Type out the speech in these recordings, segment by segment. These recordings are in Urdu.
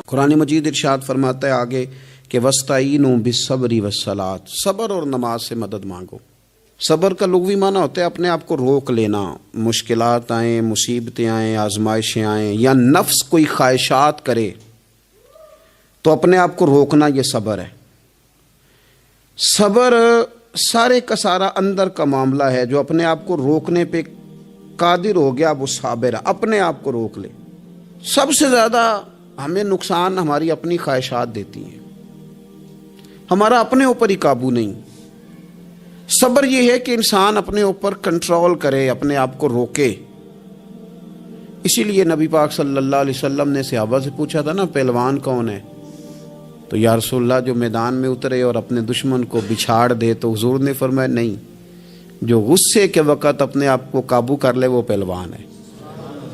قرآن مجید ارشاد فرماتا ہے آگے کہ وَاسْتَعِینُوا بِالصَّبْرِ وَالصَّلَاةِ، صبر اور نماز سے مدد مانگو۔ صبر کا لغوی معنی ہوتا ہے اپنے آپ کو روک لینا، مشکلات آئیں، مصیبتیں آئیں، آزمائشیں آئیں، یا نفس کوئی خواہشات کرے تو اپنے آپ کو روکنا، یہ صبر ہے۔ صبر سارے کا سارا اندر کا معاملہ ہے، جو اپنے آپ کو روکنے پہ قادر ہو گیا وہ صابر ہے، اپنے آپ کو روک لے۔ سب سے زیادہ ہمیں نقصان ہماری اپنی خواہشات دیتی ہیں، ہمارا اپنے اوپر ہی قابو نہیں۔ صبر یہ ہے کہ انسان اپنے اوپر کنٹرول کرے، اپنے آپ کو روکے۔ اسی لیے نبی پاک صلی اللہ علیہ وسلم نے صحابہ سے پوچھا تھا نا پہلوان کون ہے، تو یا رسول اللہ جو میدان میں اترے اور اپنے دشمن کو بچھاڑ دے، تو حضور نے فرمایا نہیں، جو غصے کے وقت اپنے آپ کو قابو کر لے وہ پہلوان ہے،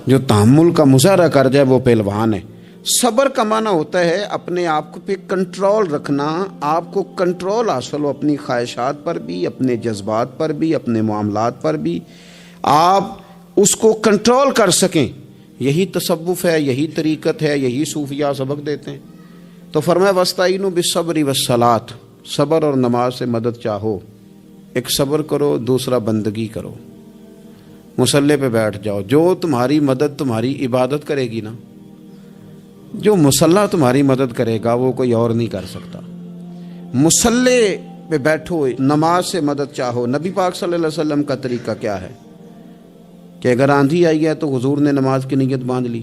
جو تحمل کا مظاہرہ کر جائے وہ پہلوان ہے۔ صبر کا معنی ہوتا ہے اپنے آپ کو پہ کنٹرول رکھنا، آپ کو کنٹرول حاصل ہو اپنی خواہشات پر بھی، اپنے جذبات پر بھی، اپنے معاملات پر بھی، آپ اس کو کنٹرول کر سکیں۔ یہی تصوف ہے، یہی طریقت ہے، یہی صوفیاء سبق دیتے ہیں۔ تو فرمایا وَاسْتَعِینُوا بِالصَّبْرِ وَالصَّلَاةِ، صبر اور نماز سے مدد چاہو۔ ایک صبر کرو، دوسرا بندگی کرو، مصلی پہ بیٹھ جاؤ۔ جو تمہاری مدد تمہاری عبادت کرے گی نا، جو مصلی تمہاری مدد کرے گا وہ کوئی اور نہیں کر سکتا۔ مصلی پہ بیٹھو، نماز سے مدد چاہو۔ نبی پاک صلی اللہ علیہ وسلم کا طریقہ کیا ہے کہ اگر آندھی آئی ہے تو حضور نے نماز کی نیت باندھ لی،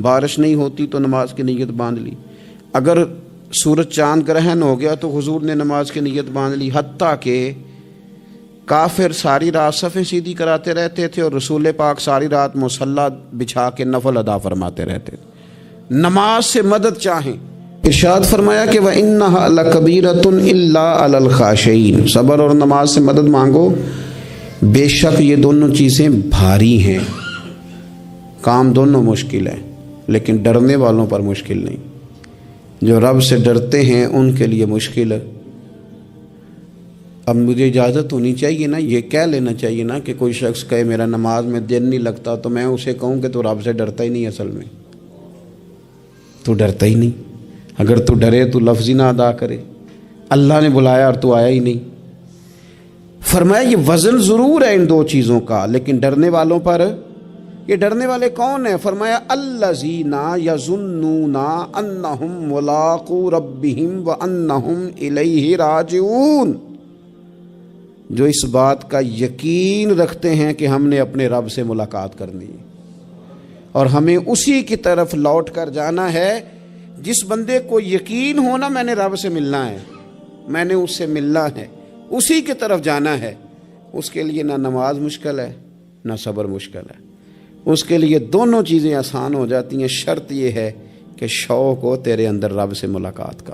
بارش نہیں ہوتی تو نماز کی نیت باندھ لی، اگر سورج چاند گرہن ہو گیا تو حضور نے نماز کی نیت باندھ لی، حتیٰ کہ کافر ساری رات صفیں سیدھی کراتے رہتے تھے اور رسول پاک ساری رات مصلی بچھا کے نفل ادا فرماتے رہتے تھے۔ نماز سے مدد چاہیں۔ ارشاد فرمایا کہ وَإِنَّهَا لَكَبِيرَةٌ إِلَّا عَلَى الْخَاشِعِينَ، صبر اور نماز سے مدد مانگو، بے شک یہ دونوں چیزیں بھاری ہیں، کام دونوں مشکل ہیں، لیکن ڈرنے والوں پر مشکل نہیں۔ جو رب سے ڈرتے ہیں ان کے لیے مشکل ہے۔ اب مجھے اجازت ہونی چاہیے نا، یہ کہہ لینا چاہیے نا کہ کوئی شخص کہے میرا نماز میں دن نہیں لگتا، تو میں اسے کہوں کہ تو رب سے ڈرتا ہی نہیں، اصل میں تو ڈرتا ہی نہیں۔ اگر تو ڈرے تو لفظ ہی نہ ادا کرے، اللہ نے بلایا اور تو آیا ہی نہیں۔ فرمایا یہ وزن ضرور ہے ان دو چیزوں کا، لیکن ڈرنے والوں پر، یہ ڈرنے والے کون ہیں؟ فرمایا الذین یظنون انہم ملاقو ربہم وانہم الیہ راجعون، جو اس بات کا یقین رکھتے ہیں کہ ہم نے اپنے رب سے ملاقات کرنی ہے اور ہمیں اسی کی طرف لوٹ کر جانا ہے۔ جس بندے کو یقین ہونا میں نے رب سے ملنا ہے، میں نے اس سے ملنا ہے، اسی کی طرف جانا ہے، اس کے لیے نہ نماز مشکل ہے نہ صبر مشکل ہے، اس کے لیے دونوں چیزیں آسان ہو جاتی ہیں۔ شرط یہ ہے کہ شوق ہو تیرے اندر رب سے ملاقات کا،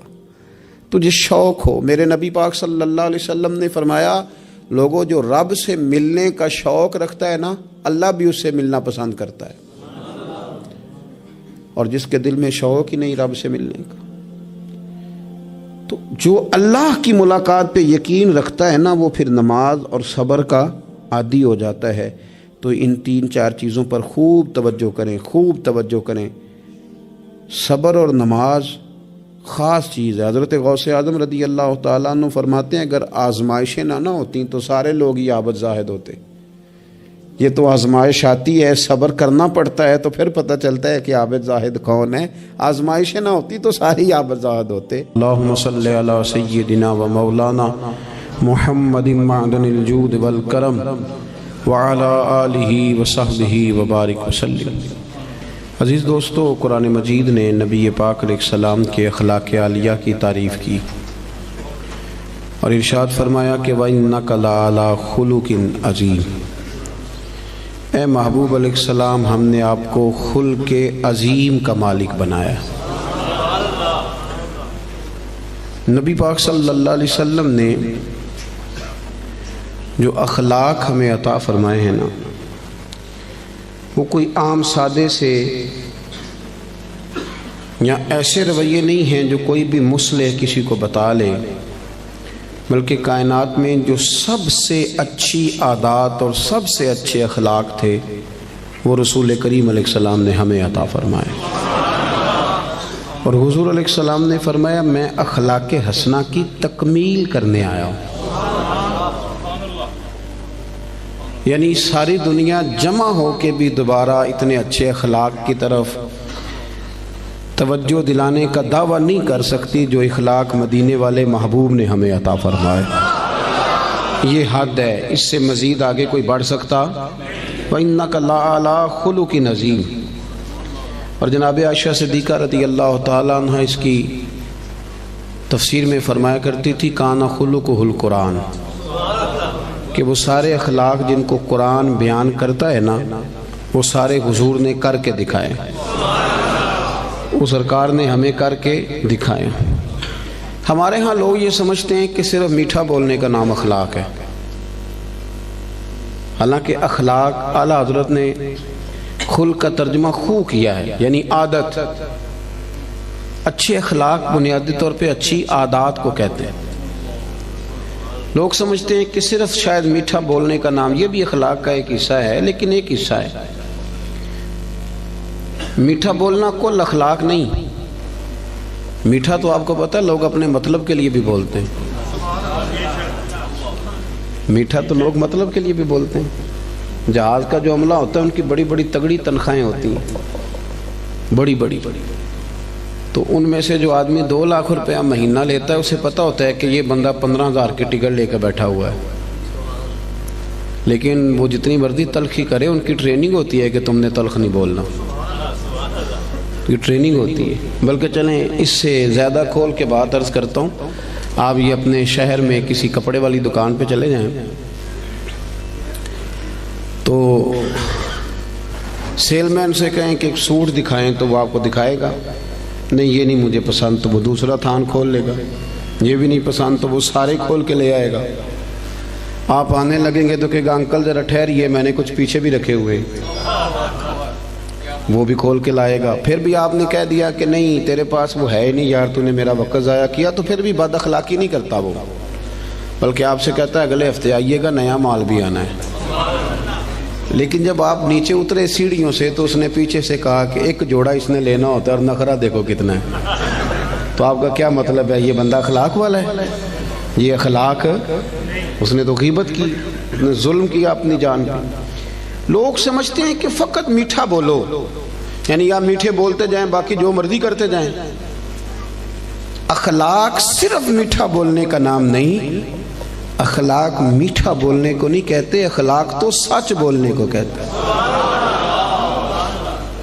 تجھے شوق ہو۔ میرے نبی پاک صلی اللہ علیہ وسلم نے فرمایا لوگوں جو رب سے ملنے کا شوق رکھتا ہے نا، اللہ بھی اس سے ملنا پسند کرتا ہے، اور جس کے دل میں شوق ہی نہیں رب سے ملنے کا، تو جو اللہ کی ملاقات پہ یقین رکھتا ہے نا، وہ پھر نماز اور صبر کا عادی ہو جاتا ہے۔ تو ان تین چار چیزوں پر خوب توجہ کریں، خوب توجہ کریں۔ صبر اور نماز خاص چیز ہے۔ حضرت غوث اعظم رضی اللہ تعالیٰ عنہ فرماتے ہیں اگر آزمائشیں نہ ہوتی تو سارے لوگ ہی عابد زاہد ہوتے۔ یہ تو آزمائش آتی ہے، صبر کرنا پڑتا ہے، تو پھر پتہ چلتا ہے کہ عابد زاہد کون ہے۔ آزمائشیں نہ ہوتی تو سارے عابد زاہد ہوتے۔ اللہم صلی علی سیدنا و مولانا محمد معدن الجود والکرم وعلی آلہ وصحبہ وبارک وسلم۔ عزیز دوستو، قرآن مجید نے نبی پاک علیہ السلام کے اخلاق عالیہ کی تعریف کی اور ارشاد فرمایا کہ وَإِنَّكَ لَعَلَىٰ خُلُقٍ عَظِيمٍ، اے محبوب علیہ السلام ہم نے آپ کو خلق عظیم کا مالک بنایا۔ نبی پاک صلی اللہ علیہ وسلم نے جو اخلاق ہمیں عطا فرمائے ہیں نا، وہ کوئی عام سادے سے یا ایسے رویے نہیں ہیں جو کوئی بھی مصلح کسی کو بتا لے، بلکہ کائنات میں جو سب سے اچھی عادات اور سب سے اچھے اخلاق تھے وہ رسول کریم علیہ السلام نے ہمیں عطا فرمائے۔ اور حضور علیہ السلام نے فرمایا میں اخلاق حسنہ کی تکمیل کرنے آیا ہوں، یعنی ساری دنیا جمع ہو کے بھی دوبارہ اتنے اچھے اخلاق کی طرف توجہ دلانے کا دعویٰ نہیں کر سکتی جو اخلاق مدینے والے محبوب نے ہمیں عطا فرمائے۔ یہ حد ہے، اس سے مزید آگے کوئی بڑھ سکتا؟ وَإِنَّكَ لَعَلَىٰ خُلُقٍ عَظِيمٍ۔ اور جناب عائشہ صدیقہ رضی اللہ تعالیٰ عنہ اس کی تفسیر میں فرمایا کرتی تھی کان خلقہ القرآن، کہ وہ سارے اخلاق جن کو قرآن بیان کرتا ہے نا وہ سارے حضور نے کر کے دکھائے، وہ سرکار نے ہمیں کر کے دکھائے۔ ہمارے ہاں لوگ یہ سمجھتے ہیں کہ صرف میٹھا بولنے کا نام اخلاق ہے، حالانکہ اخلاق اعلیٰ حضرت نے خلق کا ترجمہ خو کیا ہے، یعنی عادت۔ اچھے اخلاق بنیادی طور پہ اچھی عادات کو کہتے ہیں۔ لوگ سمجھتے ہیں کہ صرف شاید میٹھا بولنے کا نام، یہ بھی اخلاق کا ایک حصہ ہے لیکن ایک حصہ ہے۔ میٹھا بولنا کل اخلاق نہیں، میٹھا تو آپ کو پتہ ہے لوگ اپنے مطلب کے لیے بھی بولتے ہیں، میٹھا تو لوگ مطلب کے لیے بھی بولتے ہیں۔ جہاز کا جو عملہ ہوتا ہے ان کی بڑی بڑی تگڑی تنخواہیں ہوتی ہیں، بڑی بڑی، تو ان میں سے جو آدمی 2 لاکھ روپیہ مہینہ لیتا ہے اسے پتہ ہوتا ہے کہ یہ بندہ 15,000 کی ٹکٹ لے کے بیٹھا ہوا ہے، لیکن وہ جتنی مرضی تلخی کرے ان کی ٹریننگ ہوتی ہے کہ تم نے تلخ نہیں بولنا، یہ ٹریننگ ہوتی ہے۔ بلکہ چلیں اس سے زیادہ کھول کے بات عرض کرتا ہوں، آپ یہ اپنے شہر میں کسی کپڑے والی دکان پہ چلے جائیں تو سیل مین سے کہیں کہ ایک سوٹ دکھائیں تو وہ آپ کو دکھائے گا، نہیں یہ نہیں مجھے پسند تو وہ دوسرا تھان کھول لے گا، یہ بھی نہیں پسند تو وہ سارے کھول کے لے آئے گا۔ آپ آنے لگیں گے تو کہے گا انکل ذرا ٹھہریے میں نے کچھ پیچھے بھی رکھے ہوئے، وہ بھی کھول کے لائے گا۔ پھر بھی آپ نے کہہ دیا کہ نہیں تیرے پاس وہ ہے ہی نہیں یار، تو نے میرا وقت ضائع کیا، تو پھر بھی بد اخلاقی نہیں کرتا وہ، بلکہ آپ سے کہتا ہے اگلے ہفتے آئیے گا نیا مال بھی آنا ہے۔ لیکن جب آپ نیچے اترے سیڑھیوں سے تو اس نے پیچھے سے کہا کہ ایک جوڑا اس نے لینا ہوتا ہے اور نخرہ دیکھو کتنا ہے، تو آپ کا کیا مطلب ہے؟ یہ بندہ اخلاق والا ہے؟ یہ اخلاق، اس نے تو غیبت کی، اس نے ظلم کیا اپنی جان پہ۔ لوگ سمجھتے ہیں کہ فقط میٹھا بولو، یعنی آپ میٹھے بولتے جائیں باقی جو مرضی کرتے جائیں۔ اخلاق صرف میٹھا بولنے کا نام نہیں، اخلاق میٹھا بولنے کو نہیں کہتے، اخلاق تو سچ بولنے کو کہتے ہیں۔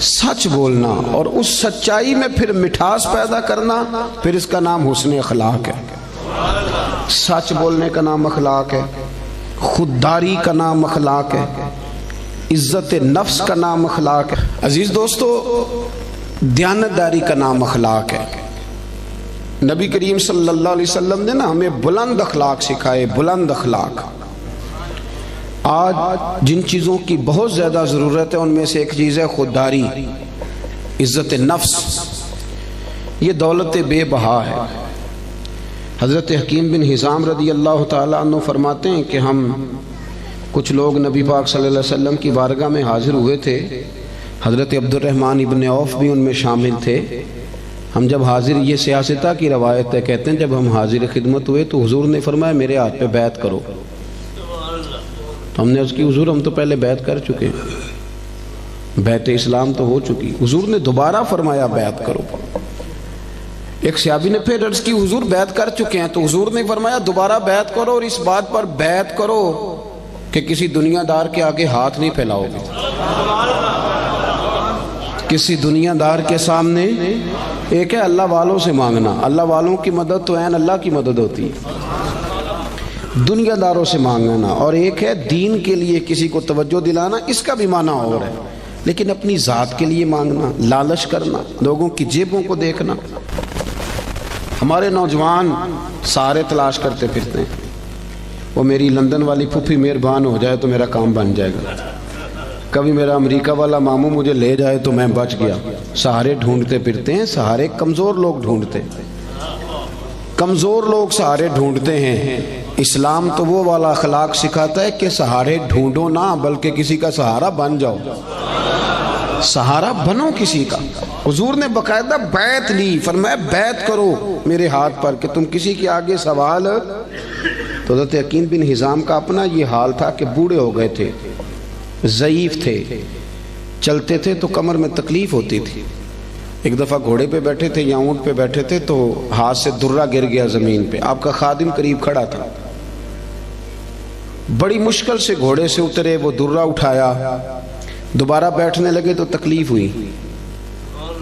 سچ بولنا اور اس سچائی میں پھر مٹھاس پیدا کرنا، پھر اس کا نام حسن اخلاق ہے۔ سچ بولنے کا نام اخلاق ہے، خودداری کا نام اخلاق ہے، عزت نفس کا نام اخلاق ہے۔ عزیز دوستو، دیانتداری کا نام اخلاق ہے۔ نبی کریم صلی اللہ علیہ وسلم نے نا ہمیں بلند اخلاق سکھائے، بلند اخلاق۔ آج جن چیزوں کی بہت زیادہ ضرورت ہے ان میں سے ایک چیز ہے خودداری، عزت نفس۔ یہ دولت بے بہا ہے۔ حضرت حکیم بن حزام رضی اللہ تعالیٰ عنہ فرماتے ہیں کہ ہم کچھ لوگ نبی پاک صلی اللہ علیہ وسلم کی بارگاہ میں حاضر ہوئے تھے، حضرت عبد الرحمن ابن عوف بھی ان میں شامل تھے۔ ہم جب حاضر، یہ سیاستہ کی روایت ہے، کہتے ہیں جب ہم حاضر خدمت ہوئے تو حضور نے فرمایا میرے ہاتھ پہ بیعت کرو، تو ہم نے اس کی حضور ہم تو پہلے بیعت کر چکے، بیعت اسلام تو ہو چکی۔ حضور نے دوبارہ فرمایا بیعت کرو۔ ایک صحابی نے پھر عرض کی حضور بیعت کر چکے ہیں، تو حضور نے فرمایا دوبارہ بیعت کرو، اور اس بات پر بیعت کرو کہ کسی دنیا دار کے آگے ہاتھ نہیں پھیلاؤ گے، کسی دنیا دار کے سامنے۔ ایک ہے اللہ والوں سے مانگنا، اللہ والوں کی مدد تو عین اللہ کی مدد ہوتی ہے، دنیا داروں سے مانگنا، اور ایک ہے دین کے لیے کسی کو توجہ دلانا، اس کا بھی معنی اور ہے، لیکن اپنی ذات کے لیے مانگنا، لالچ کرنا، لوگوں کی جیبوں کو دیکھنا۔ ہمارے نوجوان سہارے تلاش کرتے پھرتے ہیں، وہ میری لندن والی پھوپھی مہربان ہو جائے تو میرا کام بن جائے گا، کبھی میرا امریکہ والا ماموں مجھے لے جائے تو میں بچ گیا۔ سہارے ڈھونڈتے پھرتے ہیں، سہارے کمزور لوگ ڈھونڈتے، کمزور لوگ سہارے ڈھونڈتے ہیں۔ اسلام تو وہ والا اخلاق سکھاتا ہے کہ سہارے ڈھونڈو نہ بلکہ کسی کا سہارا بن جاؤ۔ سہارا بنو کسی کا. حضور نے باقاعدہ بیعت لی, فرمایا بیعت کرو میرے ہاتھ پر کہ تم کسی کے آگے سوال. تو حضرت حکیم بن حزام کا اپنا یہ حال تھا کہ بوڑھے ہو گئے تھے, ضعیف تھے, چلتے تھے تو کمر میں تکلیف ہوتی تھی. ایک دفعہ گھوڑے پہ بیٹھے تھے یا اونٹ پہ بیٹھے تھے تو ہاتھ سے درہ گر گیا زمین پہ. آپ کا خادم قریب کھڑا تھا, بڑی مشکل سے گھوڑے سے اترے, وہ درہ اٹھایا, دوبارہ بیٹھنے لگے تو تکلیف ہوئی.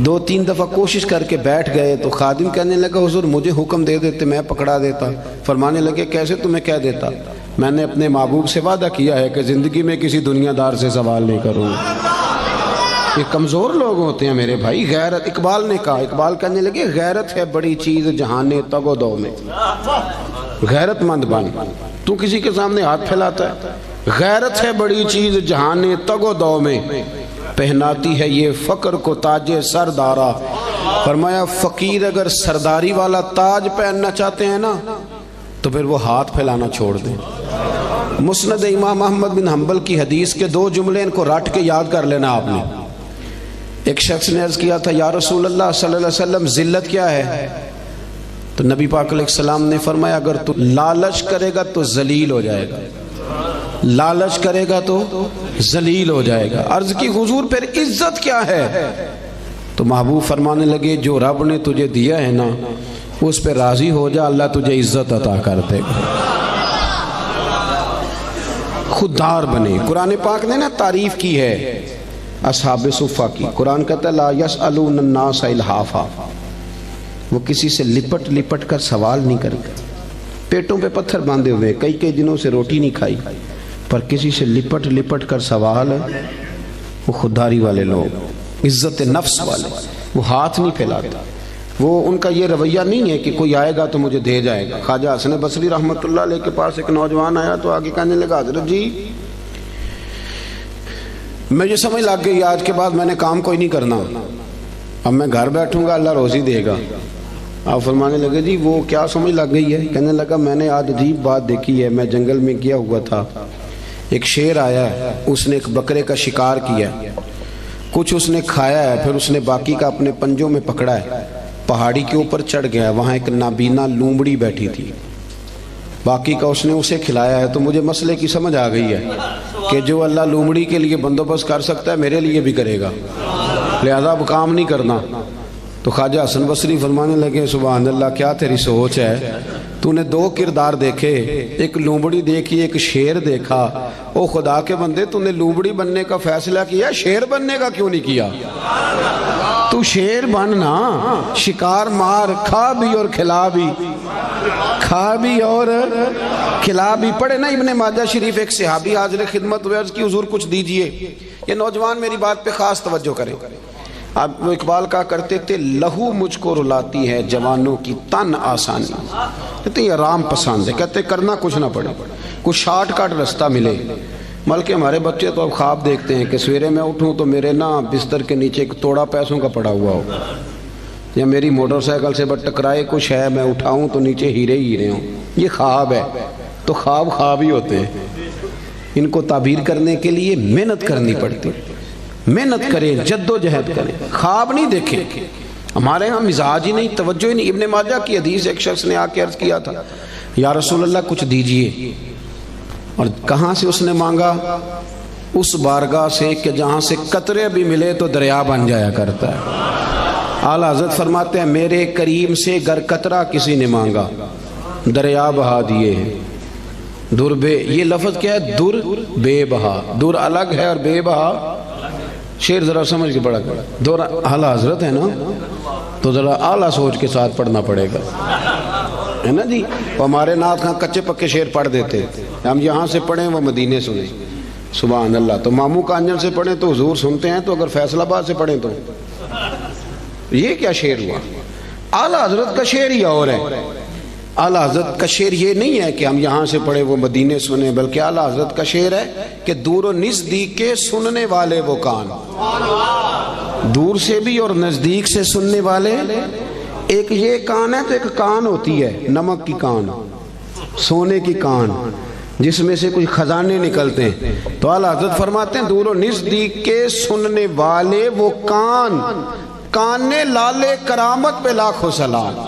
2-3 دفعہ کوشش کر کے بیٹھ گئے تو خادم کہنے لگا حضور مجھے حکم دے دیتے میں پکڑا دیتا. فرمانے لگے کیسے تمہیں کہہ دیتا, میں نے اپنے محبوب سے وعدہ کیا ہے کہ زندگی میں کسی دنیا دار سے سوال نہیں کروں. یہ کمزور لوگ ہوتے ہیں میرے بھائی. غیرت, اقبال نے کہا, اقبال کہنے لگے غیرت ہے بڑی چیز جہان تگ و دو میں. غیرت مند بن, تو کسی کے سامنے ہاتھ پھیلاتا ہے. غیرت ہے بڑی چیز جہان تگ و دو میں, پہناتی ہے یہ فقر کو تاج سردارا. فرمایا فقیر اگر سرداری والا تاج پہننا چاہتے ہیں نا تو پھر وہ ہاتھ پھیلانا چھوڑ دیں. مسند امام احمد بن حنبل کی حدیث کے 2 جملے ان کو رٹ کے یاد کر لینا آپ نے. ایک شخص نے عرض کیا تھا یا رسول اللہ صلی اللہ علیہ وسلم ذلت کیا ہے؟ تو نبی پاک علیہ السلام نے فرمایا اگر تو لالچ کرے گا تو ذلیل ہو جائے گا, لالچ کرے گا تو ذلیل ہو جائے گا. عرض کی حضور پھر عزت کیا ہے؟ تو محبوب فرمانے لگے جو رب نے تجھے دیا ہے نا اس پہ راضی ہو جا, اللہ تجھے عزت عطا کر دے گا. خوددار بنے. قرآن پاک نے نا تعریف کی ہے اصحاب صفہ کی. قرآن کہتا ہے لا یسألون الناس الحافا, وہ کسی سے لپٹ لپٹ کر سوال نہیں کرتے. پیٹوں پہ پتھر باندھے ہوئے, کئی دنوں سے روٹی نہیں کھائی, پر کسی سے لپٹ لپٹ کر سوال. وہ خودداری والے لوگ, عزت نفس والے, وہ ہاتھ نہیں پھیلاتے. وہ ان کا یہ رویہ نہیں ہے کہ کوئی آئے گا تو مجھے دے جائے گا. خواجہ حسن بصری رحمۃ اللہ علیہ کے پاس ایک نوجوان آیا تو آگے کہنے لگا حضرت جی میں یہ سمجھ لگ گئی آج کے بعد میں نے کام کوئی نہیں کرنا, اب میں گھر بیٹھوں گا اللہ روزی دے گا. آپ فرمانے لگے جی وہ کیا سمجھ لگ گئی ہے؟ کہنے لگا میں نے آج عجیب بات دیکھی ہے. میں جنگل میں گیا ہوا تھا, ایک شیر آیا ہے, اس نے ایک بکرے کا شکار کیا, کچھ اس نے کھایا ہے, پھر اس نے باقی کا اپنے پنجوں میں پکڑا ہے, پہاڑی کے اوپر چڑھ گیا, وہاں ایک نابینا لومڑی بیٹھی تھی, باقی کا اس نے اسے کھلایا ہے. تو مجھے مسئلے کی سمجھ آ گئی ہے کہ جو اللہ لومڑی کے لیے بندوبست کر سکتا ہے میرے لیے بھی کرے گا, لہذا اب کام نہیں کرنا. تو خواجہ حسن بصری فرمانے لگے سبحان اللہ کیا تیری سوچ ہے, تو نے 2 کردار دیکھے, ایک لومڑی دیکھی ایک شیر دیکھا. او خدا کے بندے تو نے لومڑی بننے کا فیصلہ کیا, شیر بننے کا کیوں نہیں کیا؟ تو شیر بننا, شکار مار, کھا بھی اور کھلا بھی, کھا بھی اور کھلا بھی. پڑھے نا ابن ماجہ شریف, ایک صحابی حاضر خدمت ہوئے, عرض کی حضور کچھ دیجئے. یہ نوجوان میری بات پہ خاص توجہ کریں. اب وہ اقبال کہا کرتے تھے لہو مجھ کو رلاتی ہے جوانوں کی تن آسانی. کہتے ہیں آرام پسند ہے, کہتے کرنا کچھ نہ پڑے, کچھ شارٹ کٹ رستہ ملے. بلکہ ہمارے بچے تو اب خواب دیکھتے ہیں کہ سویرے میں اٹھوں تو میرے نا بستر کے نیچے ایک توڑا پیسوں کا پڑا ہوا ہوگا, یا میری موٹر سائیکل سے بٹ ٹکرائے کچھ ہے, میں اٹھاؤں تو نیچے ہیرے ہی ہیرے ہوں. یہ خواب ہے. تو خواب ہی ہوتے ہیں, ان کو تعبیر کرنے کے لیے محنت کرنی پڑتی. محنت کریں, جد و جہد کریں, خواب نہیں دیکھیں. ہمارے ہاں مزاج ہی نہیں, توجہ ہی نہیں. ابن ماجہ کی حدیث, ایک شخص نے آ کے عرض کیا تھا یا رسول اللہ کچھ دیجئے. اور کہاں سے اس نے مانگا؟ اس بارگاہ سے کہ جہاں سے قطرے بھی ملے تو دریا بن جایا کرتا ہے. اعلیٰ حضرت فرماتے ہیں میرے کریم سے گر قطرہ کسی نے مانگا دریا بہا دیے ہیں. در بے, یہ لفظ کیا ہے؟ در بے بہا. در الگ ہے اور بے بہا. شیر ذرا سمجھ کے پڑھا کرا. دور اعلیٰ حضرت ہے نا تو ذرا اعلیٰ سوچ کے ساتھ پڑھنا پڑے گا, ہے نا جی. ہمارے نعت خاں کچے پکے شیر پڑھ دیتے, ہم یہاں سے پڑھیں وہ مدینے سنیں. سبحان اللہ. تو ماموں کانجن سے پڑھیں تو حضور سنتے ہیں, تو اگر فیصل آباد سے پڑھیں تو یہ کیا شیر ہوا؟ اعلیٰ حضرت کا شعر ہی اور ہے. اعلیٰ حضرت کا شعر یہ نہیں ہے کہ ہم یہاں سے پڑھیں وہ مدینے سنیں, بلکہ اعلیٰ حضرت کا شعر ہے کہ دور و نزدیک کے سننے والے وہ کان, دور سے بھی اور نزدیک سے سننے والے. ایک یہ کان ہے تو ایک کان ہوتی ہے نمک کی کان, سونے کی کان. جس میں سے کچھ خزانے نکلتے ہیں. تو اعلیٰ حضرت فرماتے ہیں دور و نزدیک کے سننے والے وہ کان لالے کرامت پہ لاکھوں سلام.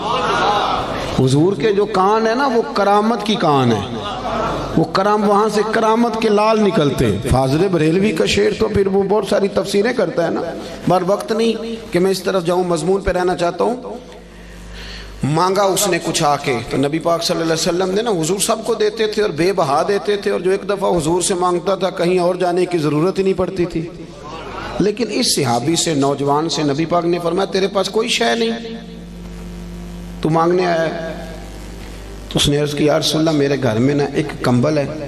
حضور کے جو کان ہے نا وہ کرامت کی کان ہے. وہ وہاں سے کرامت کے لال نکلتے ہیں. فاضل بریلوی کا شعر تو پھر وہ بہت ساری تفسیریں کرتا ہے نا. بار وقت نہیں کہ میں اس طرف جاؤں, مضمون پہ رہنا چاہتا ہوں. مانگا اس نے کچھ آ کے, تو نبی پاک صلی اللہ علیہ وسلم نے نا, حضور سب کو دیتے تھے اور بے بہا دیتے تھے, اور جو ایک دفعہ حضور سے مانگتا تھا کہیں اور جانے کی ضرورت ہی نہیں پڑتی تھی. لیکن اس صحابی سے, نوجوان سے نبی پاک نے فرمایا تیرے پاس کوئی شے نہیں, تو مانگنے آیا ہے. تو اس نے عرض کی یا رسول اللہ میرے گھر میں نا ایک کمبل ہے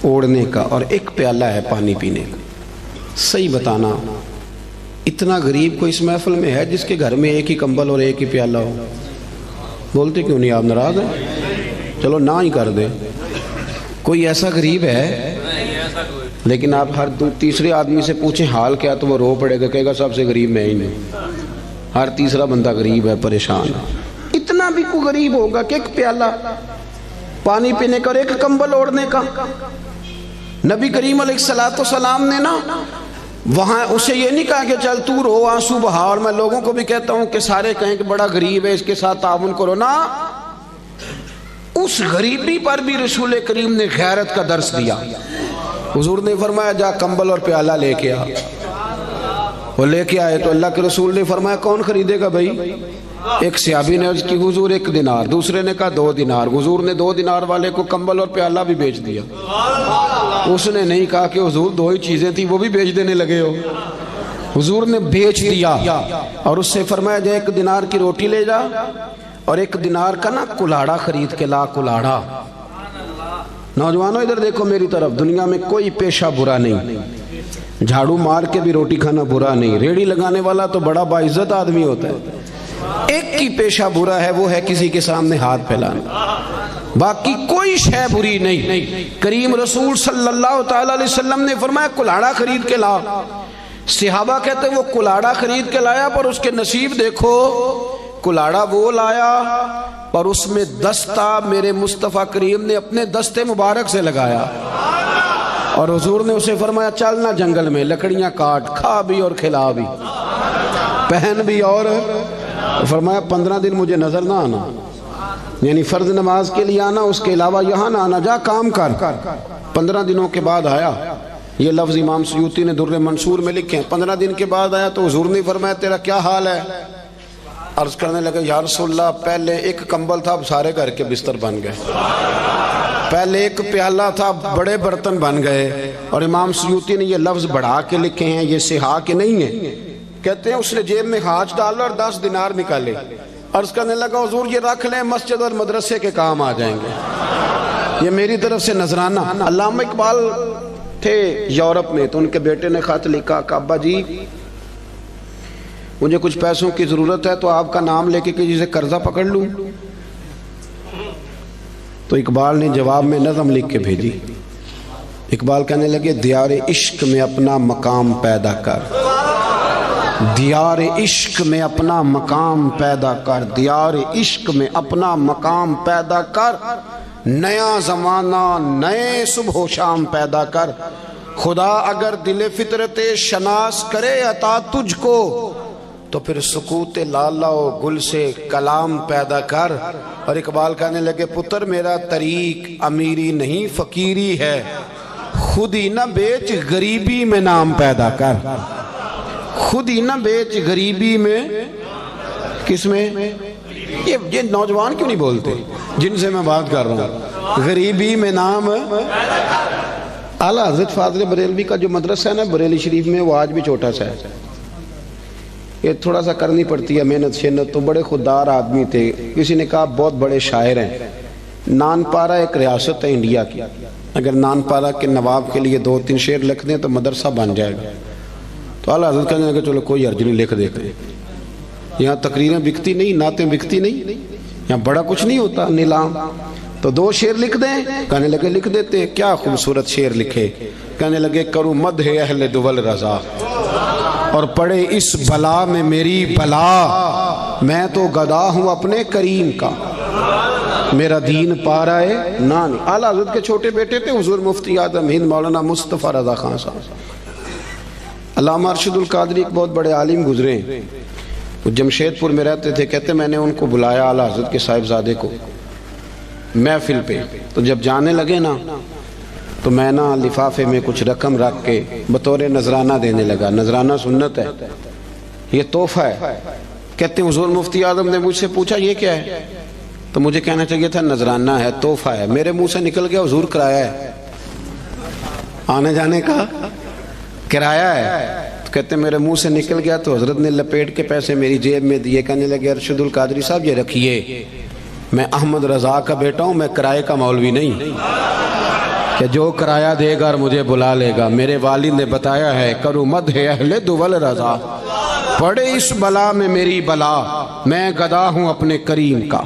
اوڑھنے کا اور ایک پیالہ ہے پانی پینے کا. صحیح بتانا اتنا غریب کوئی اس محفل میں ہے جس کے گھر میں ایک ہی کمبل اور ایک ہی پیالہ ہو؟ بولتے کیوں نہیں, آپ ناراض ہیں؟ چلو نہ ہی کر دیں. کوئی ایسا غریب ہے؟ لیکن آپ ہر تیسرے آدمی سے پوچھیں حال کیا تو وہ رو پڑے گا, کہے گا سب سے غریب میں ہی نہیں. ہر تیسرا بندہ غریب ہے, پریشان ہے. اتنا بھی کوئی غریب ہوگا کہ ایک پیالہ پانی پینے کا اور ایک کمبل اوڑھنے کا؟ نبی کریم علیہ السلام نے نا وہاں اسے یہ نہیں کہا کہ چل تو رو آنسو بہا, اور میں لوگوں کو بھی کہتا ہوں کہ سارے کہیں کہ بڑا غریب ہے اس کے ساتھ تعاون کرو. نا, اس غریبی پر بھی رسول کریم نے غیرت کا درس دیا. حضور نے فرمایا جا کمبل اور پیالہ لے کے آ. وہ لے کے آئے تو اللہ کے رسول نے فرمایا کون خریدے گا بھائی؟ ایک صحابی نے عرض کی حضور 1 دینار, دوسرے نے کہا 2 دینار. حضور نے 2 دینار والے کو کمبل اور پیالہ بھی بیچ دیا. اس نے نہیں کہا کہ حضور 2 ہی چیزیں تھی وہ بھی بیچ دینے لگے ہو. حضور نے بیچ دیا اور اس سے فرمایا جا 1 دینار کی روٹی لے جا اور 1 دینار کا نا کلاڑا خرید کے لا. کلاڑا, نوجوانوں ادھر دیکھو میری طرف, دنیا میں کوئی پیشہ برا نہیں. جھاڑو مار کے بھی روٹی کھانا برا نہیں. ریڑھی لگانے والا تو بڑا باعزت آدمی ہوتا ہے. ایک کی پیشہ برا ہے, وہ ہے کسی کے سامنے ہاتھ پھیلانا. باقی کوئی شے بری نہیں. کریم رسول صلی اللہ تعالی علیہ وسلم نے فرمایا کلاڑا خرید کے لا. صحابہ کہتے وہ کلاڑا خرید کے لایا, پر اس کے نصیب دیکھو, کلاڑا وہ لایا پر اس میں دستہ میرے مصطفیٰ کریم نے اپنے دستے مبارک سے لگایا. اور حضور نے اسے فرمایا چلنا جنگل میں, لکڑیاں کاٹ, کھا بھی اور کھلا بھی, پہن بھی, اور فرمایا 15 دن مجھے نظر نہ آنا. یعنی فرض نماز کے لیے آنا, اس کے علاوہ یہاں نہ آنا, جا کام کر. 15 دنوں کے بعد آیا. یہ لفظ امام سیوطی نے در منصور میں لکھے ہیں. 15 دن کے بعد آیا تو حضور نے فرمایا تیرا کیا حال ہے؟ عرض کرنے لگا یا رسول اللہ پہلے 1 کمبل تھا, اب سارے گھر کے بستر بن گئے. پہلے 1 پیالہ تھا, بڑے برتن بن گئے. اور امام سیوطی نے یہ لفظ بڑھا کے لکھے ہیں, یہ سہا کے نہیں ہیں. کہتے ہیں اس نے جیب میں ہاتھ ڈالا اور 10 دینار نکالے. عرض کرنے لگا حضور یہ رکھ لیں, مسجد اور مدرسے کے کام آ جائیں گے, یہ میری طرف سے نذرانہ. علامہ اقبال تھے یورپ میں, تو ان کے بیٹے نے خط لکھا کہ ابا جی مجھے کچھ پیسوں کی ضرورت ہے, تو آپ کا نام لے کے کسی سے قرضہ پکڑ لوں. تو اقبال نے جواب میں نظم لکھ کے بھیجی. اقبال کہنے لگے دیار عشق میں اپنا مقام پیدا کر, دیار عشق میں اپنا مقام پیدا کر, دیار عشق میں اپنا مقام پیدا کر, نیا زمانہ نئے صبح و شام پیدا کر. خدا اگر دل فطرت شناس کرے عطا تجھ کو, تو پھر سکوت لالا و گل سے کلام پیدا کر. اور اقبال کہنے لگے پتر میرا طریق امیری نہیں فقیری ہے, خود ہی نہ بیچ غریبی میں نام پیدا کر. خود ہی نہ بیچ غریبی میں, کس میں؟ یہ نوجوان کیوں نہیں بولتے جن سے میں بات کر رہا ہوں؟ غریبی میں نام. اعلیٰ حضرت فاضل بریلوی کا جو مدرسہ ہے نا بریلی شریف میں, وہ آج بھی چھوٹا سا ہے. یہ تھوڑا سا کرنی پڑتی ہے محنت شنت. تو بڑے خوددار آدمی تھے. کسی نے کہا بہت بڑے شاعر ہیں. نانپارہ ایک ریاست ہے انڈیا کی, اگر نانپارہ کے نواب کے لیے 2-3 شعر لکھ دیں تو مدرسہ بن جائے گا. تو اعلیٰ حضرت کہنے لگے چلو کوئی حرج نہیں, لکھ دیتے ہیں. یہاں تقریریں بکتی نہیں, نعتیں بکتی نہیں, یہاں بڑا کچھ نہیں ہوتا نیلام. تو 2 شعر لکھ دیں. کہنے لگے لکھ دیتے ہیں. کیا خوبصورت شعر لکھے. کہنے لگے کروں مدح اہل دول رضا, اور پڑے اس بلا میں میری بلا, میں تو گدا ہوں اپنے کریم کا. میرا دین پا رہا ہے نان. اعلیٰ حضرت کے چھوٹے بیٹے تھے حضور مفتی اعظم ہند مولانا مصطفیٰ رضا خان صاحب. علامہ ارشد القادری ایک بہت بڑے عالم گزرے ہیں, وہ جمشید پور میں رہتے تھے. کہتے میں نے ان کو بلایا اعلیٰ حضرت کے صاحبزادے کو محفل پہ, تو جب جانے لگے نا تو میں نا لفافے میں کچھ رقم رکھ کے بطور نذرانہ دینے لگا. نذرانہ سنت ہے, یہ تحفہ ہے. کہتے ہیں حضور مفتی اعظم نے مجھ سے پوچھا یہ کیا ہے, تو مجھے کہنا چاہیے تھا نذرانہ ہے, تحفہ ہے. میرے منہ سے نکل گیا حضور کرایہ ہے, آنے جانے کا کرایہ ہے. تو کہتے ہیں میرے منہ سے نکل گیا تو حضرت نے لپیٹ کے پیسے میری جیب میں دیے. کہنے لگے ارشد القادری صاحب یہ رکھیے, میں احمد رضا کا بیٹا ہوں, میں کرایہ کا مولوی نہیں کہ جو کرایہ دے گا اور مجھے بلا لے گا. میرے والد نے بتایا ہے کرو مدح اہل دول رضا, پڑے اس بلا میں میری بلا, میں گدا ہوں اپنے کریم کا,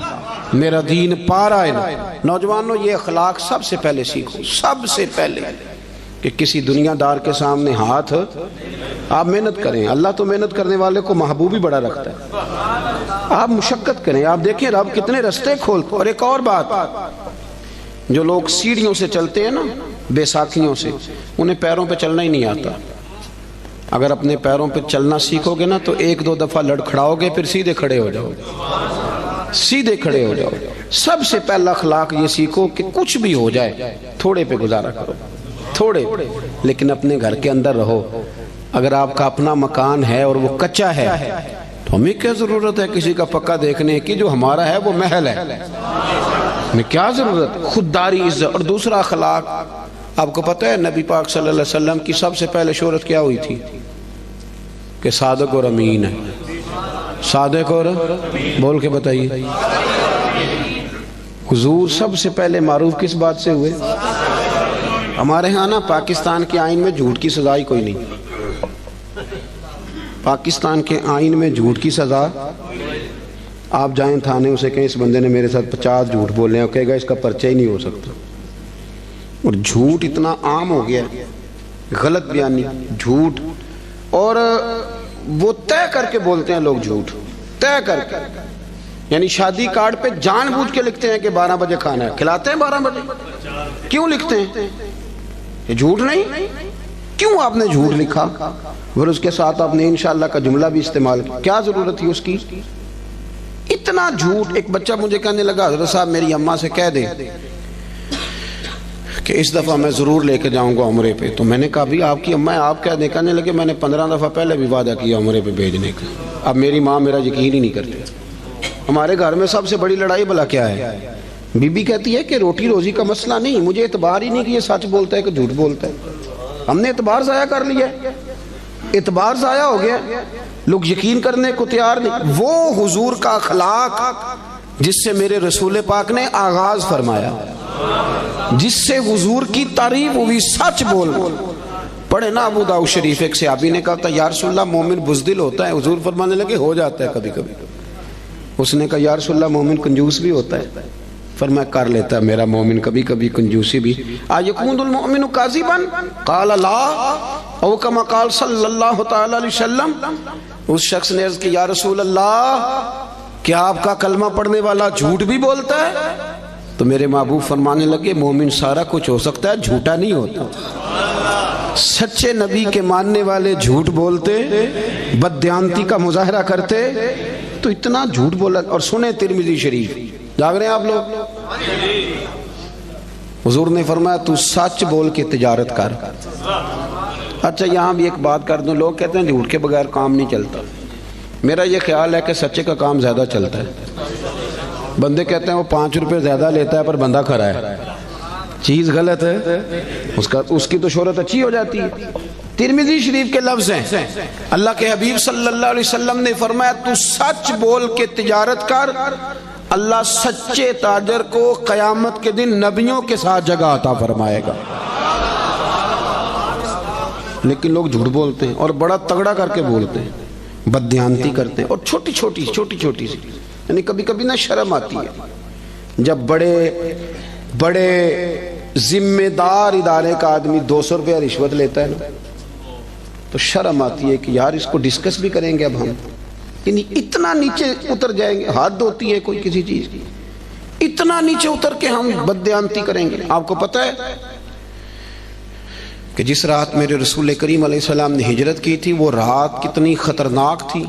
میرا دین پارا ہے. نوجوانوں یہ اخلاق سب سے پہلے سیکھو, سب سے پہلے کہ کسی دنیا دار کے سامنے ہاتھ آپ محنت کریں. اللہ تو محنت کرنے والے کو محبوب ہی بڑا رکھتا ہے. آپ مشقت کریں, آپ دیکھیں رب کتنے رستے کھولتے. اور ایک اور بات, جو لوگ سیڑھیوں سے چلتے ہیں نا, بیساکھیوں سے, انہیں پیروں پہ چلنا ہی نہیں آتا. اگر اپنے پیروں پہ چلنا سیکھو گے نا تو ایک دو دفعہ لڑکھڑاؤ گے, پھر سیدھے کھڑے ہو جاؤ گے, سیدھے کھڑے ہو جاؤ گے. سب سے پہلا اخلاق یہ سیکھو کہ کچھ بھی ہو جائے تھوڑے پہ گزارا کرو, تھوڑے, لیکن اپنے گھر کے اندر رہو. اگر آپ کا اپنا مکان ہے اور وہ کچا ہے تو ہمیں کیا ضرورت ہے کسی کا پکا دیکھنے کی, جو ہمارا ہے وہ محل ہے, ہمیں کیا ضرورت. خودداری عزت. اور دوسرا اخلاق, آپ کو پتہ ہے نبی پاک صلی اللہ علیہ وسلم کی سب سے پہلے شہرت کیا ہوئی تھی کہ صادق اور امین ہے. صادق اور بول کے بتائیے. حضور سب سے پہلے معروف کس بات سے ہوئے؟ ہمارے ہاں نا پاکستان کے آئین میں جھوٹ کی سزا ہی کوئی نہیں. پاکستان کے آئین میں جھوٹ کی سزا, آپ جائیں تھانے اسے کہیں اس بندے نے میرے ساتھ 50 جھوٹ بولے ہیں, کہے گا اس کا پرچہ ہی نہیں ہو سکتا. اور جھوٹ اتنا عام ہو گیا, غلط بیانی, جھوٹ, اور وہ طے کر کے بولتے ہیں لوگ جھوٹ, طے کر کے. یعنی شادی کارڈ پہ جان بوجھ کے لکھتے ہیں کہ 12 بجے کھانا ہے, کھلاتے ہیں 12 بجے. کیوں لکھتے ہیں؟ یہ جھوٹ نہیں. کیوں آپ نے جھوٹ لکھا؟ پھر اس کے ساتھ آپ نے انشاءاللہ کا جملہ بھی استعمال کیا, کیا ضرورت تھی اس کی؟ اتنا جھوٹ. ایک بچہ مجھے کہنے لگا حضرت صاحب میری اماں سے کہہ دیں کہ اس دفعہ میں ضرور لے کے جاؤں گا عمرے پہ. تو میں نے کہا بھی آپ کی اماں آپ کہہ دیں. کہنے لگے میں نے 15 دفعہ پہلے بھی وعدہ کیا عمرے پہ بھیجنے کا, اب میری ماں میرا یقین ہی نہیں کرتی. ہمارے گھر میں سب سے بڑی لڑائی بھلا کیا ہے؟ بی بی کہتی ہے کہ روٹی روزی کا مسئلہ نہیں, مجھے اعتبار ہی نہیں کہ یہ سچ بولتا ہے کہ جھوٹ بولتا ہے. ہم نے اعتبار ضائع کر لیا, اعتبار ضائع ہو گیا, لوگ یقین کرنے کو تیار نہیں. وہ حضور کا اخلاق جس سے میرے رسول پاک نے آغاز فرمایا, جس سے حضور کی تعریف ہوئی, سچ بول. پڑھے نا ابو داؤد شریف, ایک صحابی نے کہا تھا یا رسول اللہ مومن بزدل ہوتا ہے. حضور فرمانے لگے ہو جاتا ہے کبھی کبھی. اس نے کہا یا رسول اللہ مومن کنجوس بھی ہوتا ہے. فرمایا کر لیتا ہے میرا مومن کبھی کبھی کنجوسی بھی. آیکون المؤمن کاذبا قال لا او کما قال صلی اللہ تعالی علیہ وسلم. اس شخص نے عرض کی یا رسول اللہ کیا آپ کا کلمہ پڑھنے والا جھوٹ بھی بولتا ہے؟ تو میرے محبوب فرمانے لگے مومن سارا کچھ ہو سکتا ہے, جھوٹا نہیں ہوتا. سچے نبی کے ماننے والے جھوٹ بولتے, بددیانتی کا مظاہرہ کرتے, تو اتنا جھوٹ بولا. اور سنیں ترمذی شریف, جاگ رہے ہیں آپ لوگ؟ حضور نے فرمایا تو سچ بول کے تجارت کر. اچھا یہاں بھی ایک بات کر دوں, لوگ کہتے ہیں جھوٹ کے بغیر کام نہیں چلتا. میرا یہ خیال ہے کہ سچے کا کام زیادہ چلتا ہے. بندے کہتے ہیں وہ 5 روپے زیادہ لیتا ہے پر بندہ کھرا ہے, چیز غلط ہے, اس کی تو شہرت اچھی ہو جاتی ہے. ترمذی شریف کے لفظ ہیں, اللہ کے حبیب صلی اللہ علیہ وسلم نے فرمایا تو سچ بول کے تجارت کر, اللہ سچے تاجر کو قیامت کے دن نبیوں کے ساتھ جگہ عطا فرمائے گا. لیکن لوگ جھوٹ بولتے ہیں اور بڑا تگڑا کر کے بولتے ہیں, بددیانتی کرتے ہیں, اور چھوٹی چھوٹی سی, یعنی کبھی کبھی نا شرم آتی ہے جب بڑے ذمہ دار ادارے کا آدمی 200 روپیہ رشوت لیتا ہے نا, تو شرم آتی ہے کہ یار اس کو ڈسکس بھی کریں گے اب ہم, یعنی اتنا نیچے اتر جائیں گے. حد ہوتی ہے کوئی کسی چیز کی, اتنا کتنا نیچے اتر کے ہم بددیانتی کریں گے. آپ کو پتہ ہے کہ جس رات میرے رسول کریم علیہ السلام نے ہجرت کی تھی وہ رات کتنی خطرناک تھی.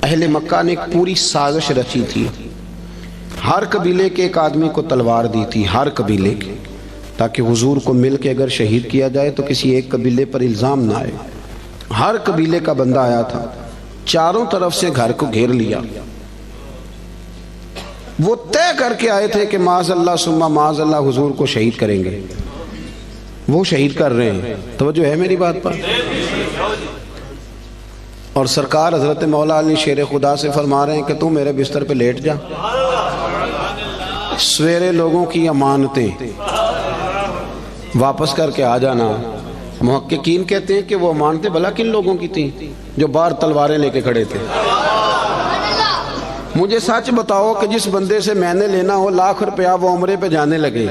اہل مکہ نے ایک پوری سازش رچی تھی. ہر قبیلے کے ایک آدمی کو تلوار دی تھی, ہر قبیلے کے, تاکہ حضور کو مل کے اگر شہید کیا جائے تو کسی ایک قبیلے پر الزام نہ آئے. ہر قبیلے کا بندہ آیا تھا, چاروں طرف سے گھر کو گھیر لیا. وہ طے کر کے آئے تھے کہ معاذ اللہ ثم معاذ اللہ حضور کو شہید کریں گے. وہ شہید کر رہے ہیں, توجہ ہے میری بات پر. اور سرکار حضرت مولا علی شیر خدا سے فرما رہے ہیں کہ تو میرے بستر پہ لیٹ جا, سویرے لوگوں کی امانتیں واپس کر کے آ جانا. محققین کہتے ہیں کہ وہ امانتیں بھلا کن لوگوں کی تھیں جو باہر تلواریں لے کے کھڑے تھے. مجھے سچ بتاؤ کہ جس بندے سے میں نے لینا ہو لاکھ روپیہ وہ عمرے پہ جانے لگے,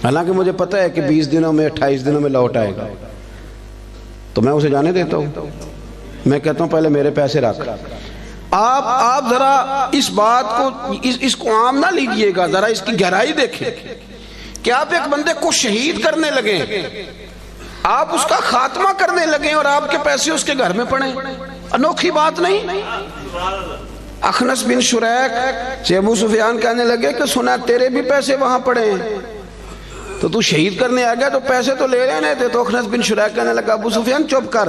حالانکہ مجھے پتہ ہے کہ 20 دنوں میں 28 دنوں میں لوٹ آئے گا, تو میں اسے جانے دیتا ہوں. میں کہتا ہوں پہلے میرے پیسے رکھ. آپ ذرا اس بات کو اس کو عام نہ لیجئے گا, ذرا اس کی گہرائی دیکھیں کہ آپ ایک بندے کو شہید کرنے لگیں, آپ اس کا خاتمہ کرنے لگیں اور آپ کے پیسے اس کے گھر میں پڑیں. انوکھی بات نہیں. اخنس بن شریک سے ابو سفیان کہنے لگے کہ سنا تیرے بھی پیسے وہاں پڑے ہیں, تو شہید کرنے آ گیا تو پیسے تو لے لینے تھے. تو اخنس بن شریک کہنے لگا ابو سفیان چپ کر,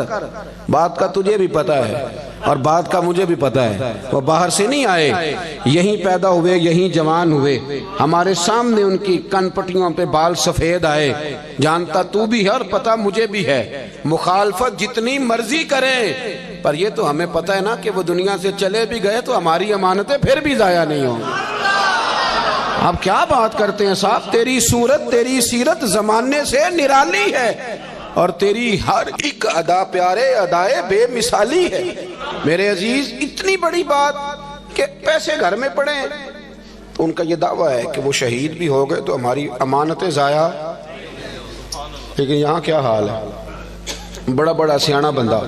بات کا تجھے بھی پتہ ہے اور بات کا مجھے بھی پتہ ہے. وہ باہر سے نہیں آئے, یہیں پیدا ہوئے, یہیں جوان ہوئے, ہمارے سامنے ان کی کن پٹیوں پہ بال سفید آئے. جانتا تو بھی ہے اور پتہ مجھے بھی ہے, مخالفت جتنی مرضی کریں, پر یہ تو ہمیں پتہ ہے نا کہ وہ دنیا سے چلے بھی گئے تو ہماری امانتیں پھر بھی ضائع نہیں ہوں. آپ کیا بات کرتے ہیں صاحب, تیری صورت تیری سیرت زمانے سے نرالی ہے اور تیری ہر ایک ادا پیارے ادائے بے مثالی ہے. میرے عزیز, اتنی بڑی بات کہ پیسے گھر میں پڑے ہیں, تو ان کا یہ دعویٰ ہے کہ وہ شہید بھی ہو گئے تو ہماری امانتیں ضائع. لیکن یہاں کیا حال ہے, بڑا بڑا سیاںہ بندہ,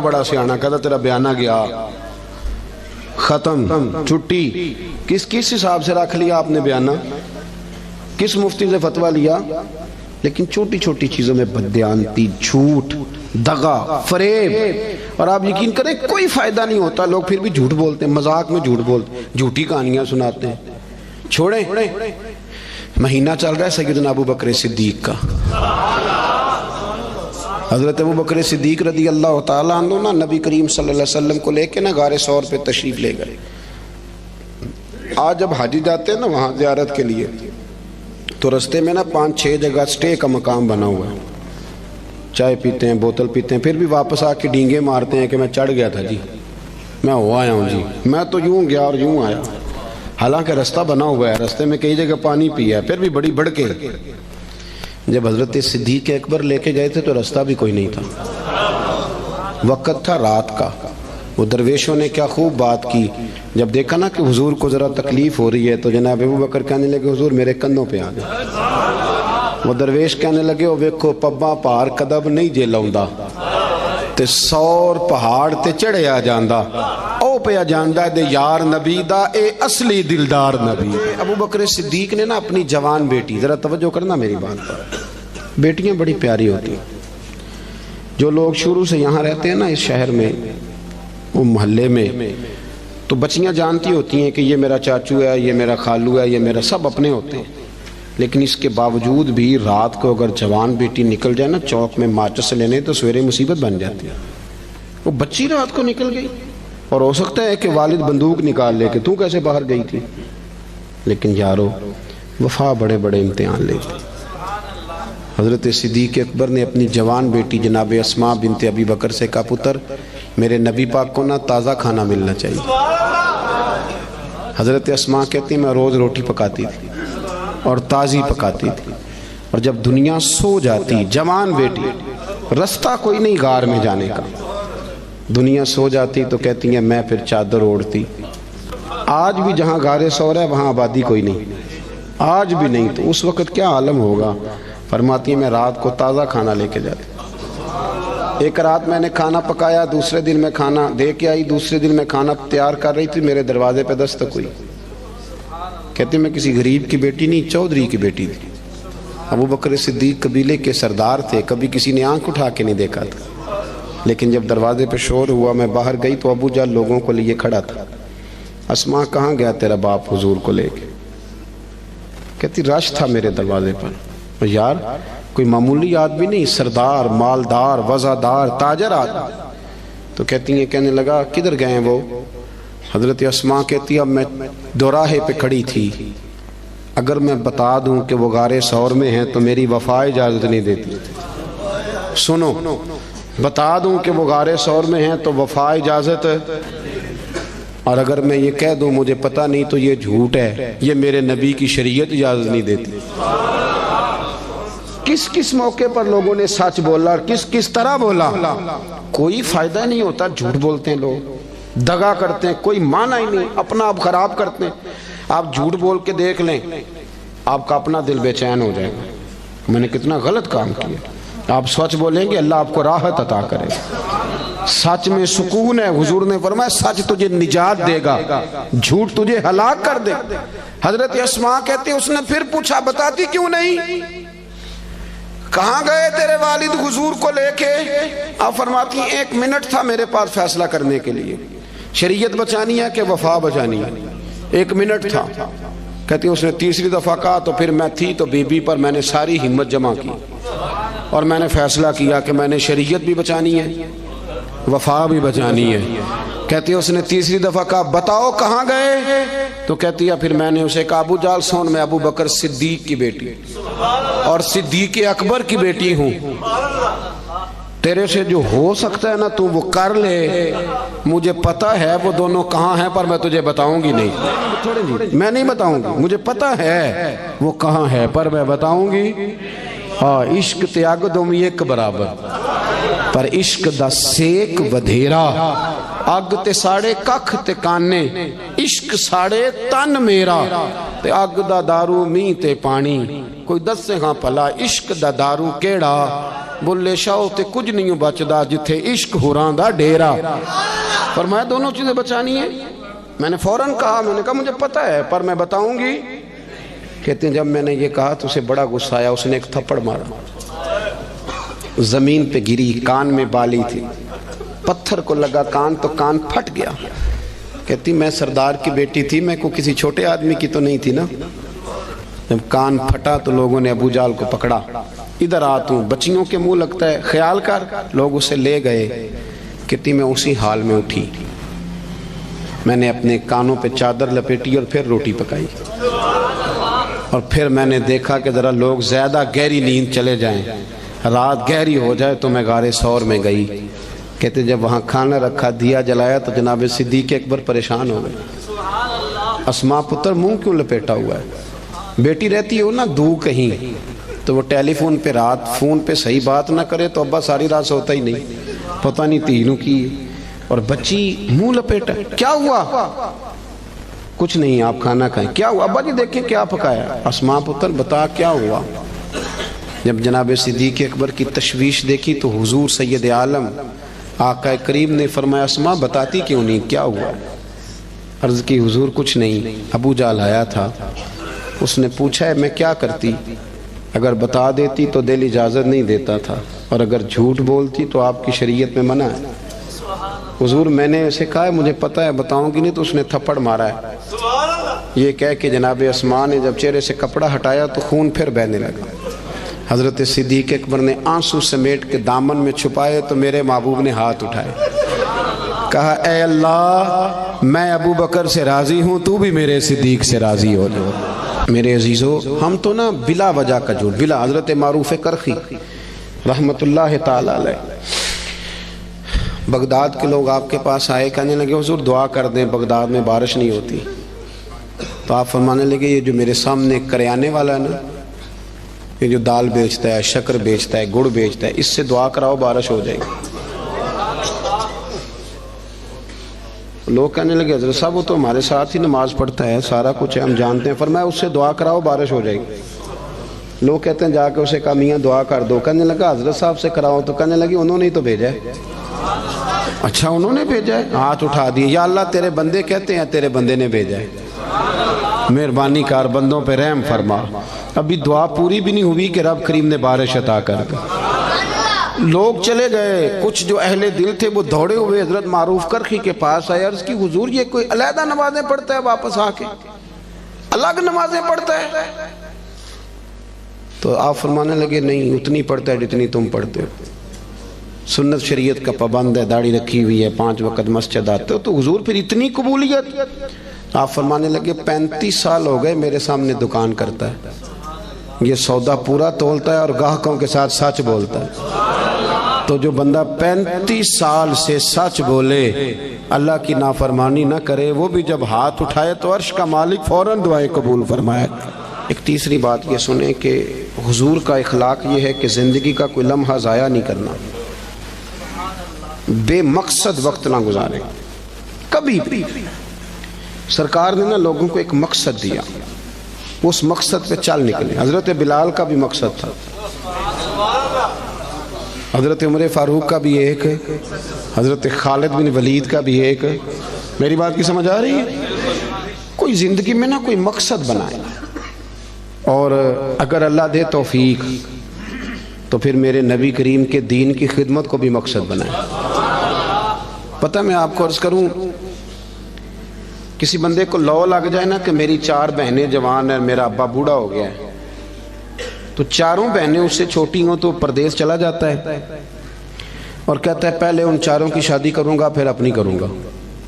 بڑا سیاںہ کہتا تیرا بیانہ گیا, ختم, چھٹی. کس حساب سے رکھ لیا آپ نے بیانہ, کس مفتی سے فتویٰ لیا, لیکن چھوٹی چھوٹی چیزوں میں بددیانتی, جھوٹ, دغا, فریب. اور آپ یقین کریں کوئی فائدہ نہیں ہوتا, لوگ پھر بھی جھوٹ بولتے ہیں, مذاق میں جھوٹ بولتے ہیں, جھوٹی کہانیاں سناتے ہیں. چھوڑیں, مہینہ چل رہا ہے سیدنا ابو بکر صدیق کا. حضرت ابو بکر صدیق رضی اللہ تعالیٰ عنہ نا نبی کریم صلی اللہ علیہ وسلم کو لے کے نا غار ثور پہ تشریف لے گئے. آج جب حاجی جاتے ہیں نا وہاں زیارت کے لیے, تو رستے میں نا 5-6 جگہ سٹے کا مقام بنا ہوا ہے. چائے پیتے ہیں, بوتل پیتے ہیں, پھر بھی واپس آ کے ڈینگے مارتے ہیں کہ میں چڑھ گیا تھا جی, میں ہو آیا ہوں جی, میں تو یوں گیا اور یوں آیا. حالانکہ رستہ بنا ہوا ہے, رستے میں کئی جگہ پانی پیا, پھر بھی بڑی بڑھ کے. جب حضرت صدیق اکبر لے کے گئے تھے تو رستہ بھی کوئی نہیں تھا, وقت تھا رات کا. وہ درویشوں نے کیا خوب بات کی, جب دیکھا نا کہ حضور کو ذرا تکلیف ہو رہی ہے تو جناب ابو بکر کہنے لگے حضور میرے کندھوں پہ آ گئے. وہ درویش کہنے لگے او ویکھو پبا پار کدب نہیں جے لاؤندا تے 100 پہاڑ تے چڑھیا جاندا, او پیا جاندا دے یار نبی دا اے اصلی دلدار نبی. ابو بکر صدیق نے نا اپنی جوان بیٹی, ذرا توجہ کرنا میری بات پر, بیٹیاں بڑی پیاری ہوتی ہیں. جو لوگ شروع سے یہاں رہتے ہیں نا اس شہر میں, وہ محلے میں, تو بچیاں جانتی ہوتی ہیں کہ یہ میرا چاچو ہے, یہ میرا خالو ہے, یہ میرا, سب اپنے ہوتے ہیں. لیکن اس کے باوجود بھی رات کو اگر جوان بیٹی نکل جائے نا چوک میں ماچس لینے تو سویرے مصیبت بن جاتی ہے. وہ بچی رات کو نکل گئی اور ہو سکتا ہے کہ والد بندوق نکال لے کہ تو کیسے باہر گئی تھی. لیکن یارو وفا بڑے بڑے امتحان لیتی. حضرت صدیق اکبر نے اپنی جوان بیٹی جناب اسماء بنت ابی بکر سے کہا پتر میرے نبی پاک کو نا تازہ کھانا ملنا چاہیے. حضرت اسماء کہتی ہیں میں روز روٹی پکاتی تھی اور تازی پکاتی تھی, اور جب دنیا سو جاتی, جوان بیٹی, رستہ کوئی نہیں غار میں جانے کا, دنیا سو جاتی تو کہتی ہیں میں پھر چادر اوڑھتی. آج بھی جہاں غار ثور ہے وہاں آبادی کوئی نہیں, آج بھی نہیں, تو اس وقت کیا عالم ہوگا. فرماتی ہیں میں رات کو تازہ کھانا لے کے جاتی. ایک رات میں نے کھانا پکایا، دوسرے دن میں کھانا دے کے آئی، دوسرے دن میں کھانا تیار کر رہی تھی، میرے دروازے پہ دستک ہوئی. کہتے میں کسی غریب کی بیٹی نہیں، چودھری کی بیٹی تھی. ابو بکر صدیق قبیلے کے سردار تھے، کبھی کسی نے آنکھ اٹھا کے نہیں دیکھا تھا. لیکن جب دروازے پہ شور ہوا، میں باہر گئی تو ابو جال لوگوں کو لیے کھڑا تھا. اسماء کہاں گیا تیرا باپ حضور کو لے کے؟ کہتی رش تھا میرے دروازے پر. یار کوئی معمولی آدمی نہیں، سردار، مالدار، وزادار، تاجر آدمی. تو کہتی ہیں، کہنے لگا کدھر گئے ہیں وہ؟ حضرت اسماء کہتی اب میں دوراہے پہ کھڑی تھی، اگر میں بتا دوں کہ وہ غار ثور میں ہیں تو میری وفا اجازت نہیں دیتی. سنو، بتا دوں کہ وہ غار ثور میں ہیں تو وفا اجازت، اور اگر میں یہ کہہ دوں مجھے پتہ نہیں تو یہ جھوٹ ہے، یہ میرے نبی کی شریعت اجازت نہیں دیتی. کس کس موقع پر لوگوں نے سچ بولا اور کس کس طرح بولا. کوئی فائدہ نہیں ہوتا، جھوٹ بولتے ہیں لوگ، دغا کرتے ہیں، کوئی معنی ہی نہیں، اپنا آپ خراب کرتے ہیں. آپ جھوٹ بول کے دیکھ لیں، آپ کا اپنا دل بے چین ہو جائے گا، میں نے کتنا غلط کام کیا. آپ سچ بولیں گے، اللہ آپ کو راحت عطا کرے. سچ میں سکون ہے. حضور نے فرمایا سچ تجھے نجات دے گا، جھوٹ تجھے ہلاک کر دے. حضرت اسماء کہتے ہیں اس نے پھر پوچھا بتاتی کیوں نہیں؟ کہاں گئے تیرے والد حضور کو لے کے؟ آپ فرماتی ہیں 1 منٹ تھا میرے پاس فیصلہ کرنے کے لیے، شریعت بچانی ہے کہ وفا بچانی ہے. 1 منٹ تھا. کہتی اس نے تیسری دفعہ کہا تو پھر میں تھی تو بی بی پر میں نے ساری ہمت جمع کی اور میں نے فیصلہ کیا کہ میں نے شریعت بھی بچانی ہے، وفا بھی بچانی ہے. کہتی ہے اس نے تیسری دفعہ کہا بتاؤ کہاں گئے؟ تو کہتی ہے پھر میں نے اسے کہا ابو جال سن، میں ابو بکر صدیق کی بیٹی اور صدیق اکبر کی بیٹی ہوں، تیرے سے جو ہو سکتا ہے نا تو وہ کر لے. مجھے پتا ہے وہ دونوں کہاں ہیں پر میں تجھے بتاؤں گی نہیں، میں نہیں بتاؤں گی. مجھے پتا ہے وہ کہاں ہے پر میں بتاؤں گی. ہاں عشق تے اگ دومی ایک برابر، پر عشق دا سیک ودھیرا. اگ تے ساڑے ککھ تے کانے، عشق ساڑے تن میرا. تے اگ دا دارو می تے پانی، کوئی دسے ہاں پلا عشق دا دارو کیڑا. بلے شاہ تے کچھ نہیں بچدا جتھے عشق ہوران دا ڈیرا. فرمایا دونوں چیزیں بچانی ہیں. میں نے فوراً کہا، میں نے کہا مجھے پتا ہے پر میں بتاؤں گی. کہتے ہیں جب میں نے یہ کہا تو اسے بڑا غصہ آیا، اس نے ایک تھپڑ مارا، زمین پہ گری، کان میں بالی تھی، پتھر کو لگا کان تو کان پھٹ گیا. کہتی میں سردار کی بیٹی تھی، میں کو کسی چھوٹے آدمی کی تو نہیں تھی نا. جب کان پھٹا تو لوگوں نے ابو جال کو پکڑا، ادھر آ تو بچیوں کے منہ لگتا ہے، خیال کر. لوگ اسے لے گئے. کہتی میں اسی حال میں اٹھی، میں نے اپنے کانوں پہ چادر لپیٹی اور پھر روٹی پکائی، اور پھر میں نے دیکھا کہ ذرا لوگ زیادہ گہری نیند چلے جائیں، رات گہری ہو جائے تو میں غار ثور میں گئی. کہتے جب وہاں کھانا رکھا، دیا جلایا تو جناب صدیق اکبر پریشان ہو گئے. اسماء پتر منہ کیوں لپیٹا ہوا ہے؟ بیٹی رہتی ہو نا دو کہیں تو وہ ٹیلی فون پہ رات فون پہ صحیح بات نہ کرے تو ابا ساری رات سوتا ہی نہیں، پتہ نہیں تینوں کی. اور بچی منہ لپیٹا، کیا ہوا؟ کچھ نہیں آپ کھانا کھائیں. کیا ہوا ابا جی؟ دیکھیں کیا پکایا. اسماء پتر بتا کیا ہوا. جب جناب صدیق اکبر کی تشویش دیکھی تو حضور سید عالم آقا کریم نے فرمایا اسماء بتاتی کیوں نہیں، کیا ہوا؟ عرض کی حضور کچھ نہیں، ابو جال آیا تھا، اس نے پوچھا ہے میں کیا کرتی. اگر بتا دیتی تو دل اجازت نہیں دیتا تھا، اور اگر جھوٹ بولتی تو آپ کی شریعت میں منع ہے. حضور میں نے اسے کہا ہے مجھے پتہ ہے بتاؤں گی نہیں، تو اس نے تھپڑ مارا ہے. یہ کہہ کے جناب اسماء نے جب چہرے سے کپڑا ہٹایا تو خون پھر بہنے لگا. حضرت صدیق اکبر نے آنسو سمیٹ کے دامن میں چھپائے تو میرے محبوب نے ہاتھ اٹھائے، کہا اے اللہ میں ابو بکر سے راضی ہوں، تو بھی میرے صدیق سے راضی ہو جاؤ. میرے عزیزو ہم تو نا بلا وجہ کا جھوٹ، بلا. حضرت معروف کرخی رحمت اللہ تعالی علیہ، بغداد کے لوگ آپ کے پاس آئے، کہنے لگے حضور دعا کر دیں بغداد میں بارش نہیں ہوتی. تو آپ فرمانے لگے یہ جو میرے سامنے کریانے والا ہے نا، یہ جو دال بیچتا ہے، شکر بیچتا ہے، گڑ بیچتا ہے، اس سے دعا کراؤ بارش ہو جائے گی. لوگ کہنے لگے حضرت صاحب وہ تو ہمارے ساتھ ہی نماز پڑھتا ہے، سارا کچھ ہے، ہم جانتے ہیں. فرمایا اس سے دعا کراؤ بارش ہو جائے گی. لوگ کہتے ہیں جا کے اسے کہا میاں دعا کر دو، کہنے لگا حضرت صاحب سے کراؤ، تو کہنے لگی انہوں نے ہی تو بھیجا ہے۔ اچھا انہوں نے بھیجا ہے؟ ہاتھ اٹھا دیے، یا اللہ تیرے بندے کہتے ہیں تیرے بندے نے بھیجا ہے، مہربانی کار بندوں پہ رحم فرما۔ ابھی دعا پوری بھی نہیں ہوئی کہ رب کریم نے بارش عطا کر دی۔ لوگ چلے گئے، کچھ جو اہل دل تھے وہ دوڑے ہوئے حضرت معروف کرخی کے پاس آئے، عرض کی حضور یہ کوئی علیحدہ نمازیں پڑھتا ہے واپس آ کے، الگ نمازیں پڑھتا ہے؟ تو آپ فرمانے لگے نہیں، اتنی پڑھتا ہے جتنی تم پڑھتے ہو، سنت شریعت کا پابند ہے، داڑھی رکھی ہوئی ہے، 5 وقت مسجد آتے ہو، تو حضور پھر اتنی قبولیت؟ آپ فرمانے لگے 35 سال ہو گئے میرے سامنے دکان کرتا ہے، یہ سودا پورا تولتا ہے اور گاہکوں کے ساتھ سچ بولتا ہے۔ تو جو بندہ 35 سال سے سچ بولے، اللہ کی نافرمانی نہ کرے، وہ بھی جب ہاتھ اٹھائے تو عرش کا مالک فوراً دعائیں قبول فرمائے۔ ایک تیسری بات یہ سنیں کہ حضور کا اخلاق یہ ہے کہ زندگی کا کوئی لمحہ ضائع نہیں کرنا، بے مقصد وقت نہ گزارے کبھی بھی۔ سرکار نے نا لوگوں کو ایک مقصد دیا، اس مقصد پہ چل نکلے۔ حضرت بلال کا بھی مقصد تھا، حضرت عمر فاروق کا بھی ایک، حضرت خالد بن ولید کا بھی ایک۔ میری بات کی سمجھ آ رہی ہے؟ کوئی زندگی میں نا کوئی مقصد بنائے، اور اگر اللہ دے توفیق تو پھر میرے نبی کریم کے دین کی خدمت کو بھی مقصد بنائے۔ پتہ میں آپ کو عرض کروں، کسی بندے کو لو لگ جائے نا کہ میری 4 بہنیں جوان ہیں، میرا ابا بوڑھا ہو گیا ہے، تو 4 بہنیں اس سے چھوٹی ہوں تو پردیس چلا جاتا ہے اور کہتا ہے پہلے ان 4 کی شادی کروں گا پھر اپنی کروں گا۔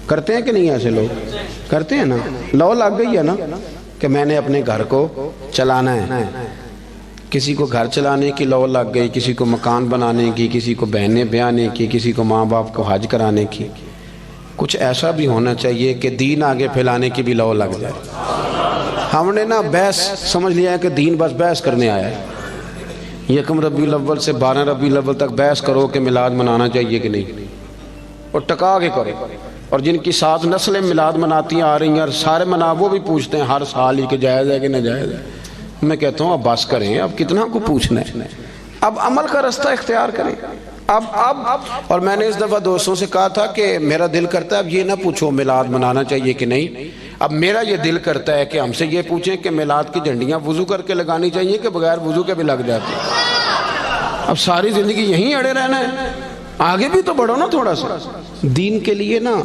کرتے ہیں کہ نہیں ایسے لوگ؟ کرتے ہیں نا۔ لو لگ گئی ہے نا کہ میں نے اپنے گھر کو چلانا ہے، کسی کو گھر چلانے کی لو لگ گئی، کسی کو مکان بنانے کی، کسی کو بہنیں بیانے کی، کسی کو ماں باپ کو حج کرانے کی۔ کچھ ایسا بھی ہونا چاہیے کہ دین آگے پھیلانے کی بھی لو لگ جائے۔ ہم نے نا بحث سمجھ لیا ہے کہ دین بس بحث کرنے آیا ہے، 1 ربیع الاول سے 12 ربیع الاول تک بحث کرو کہ میلاد منانا چاہیے کہ نہیں، اور ٹکا کے کرو۔ اور جن کی 7 نسلیں میلاد مناتی آ رہی ہیں اور سارے منا، وہ بھی پوچھتے ہیں ہر سال ہی کہ جائز ہے کہ ناجائز ہے۔ میں کہتا ہوں اب بس کریں، اب کتنا کو پوچھنا ہے، اب عمل کا رستہ اختیار کریں۔ اب اور میں نے اس دفعہ دوستوں سے کہا تھا کہ میرا دل کرتا ہے اب یہ نہ پوچھو میلاد منانا چاہیے کہ نہیں، اب میرا یہ دل کرتا ہے کہ ہم سے یہ پوچھیں کہ میلاد کی جھنڈیاں وضو کر کے لگانی چاہیے کہ بغیر وضو کے بھی لگ جاتی ہیں۔ اب ساری زندگی یہیں اڑے رہنا ہے، آگے بھی تو بڑھو نا تھوڑا سا۔ دین کے لیے نا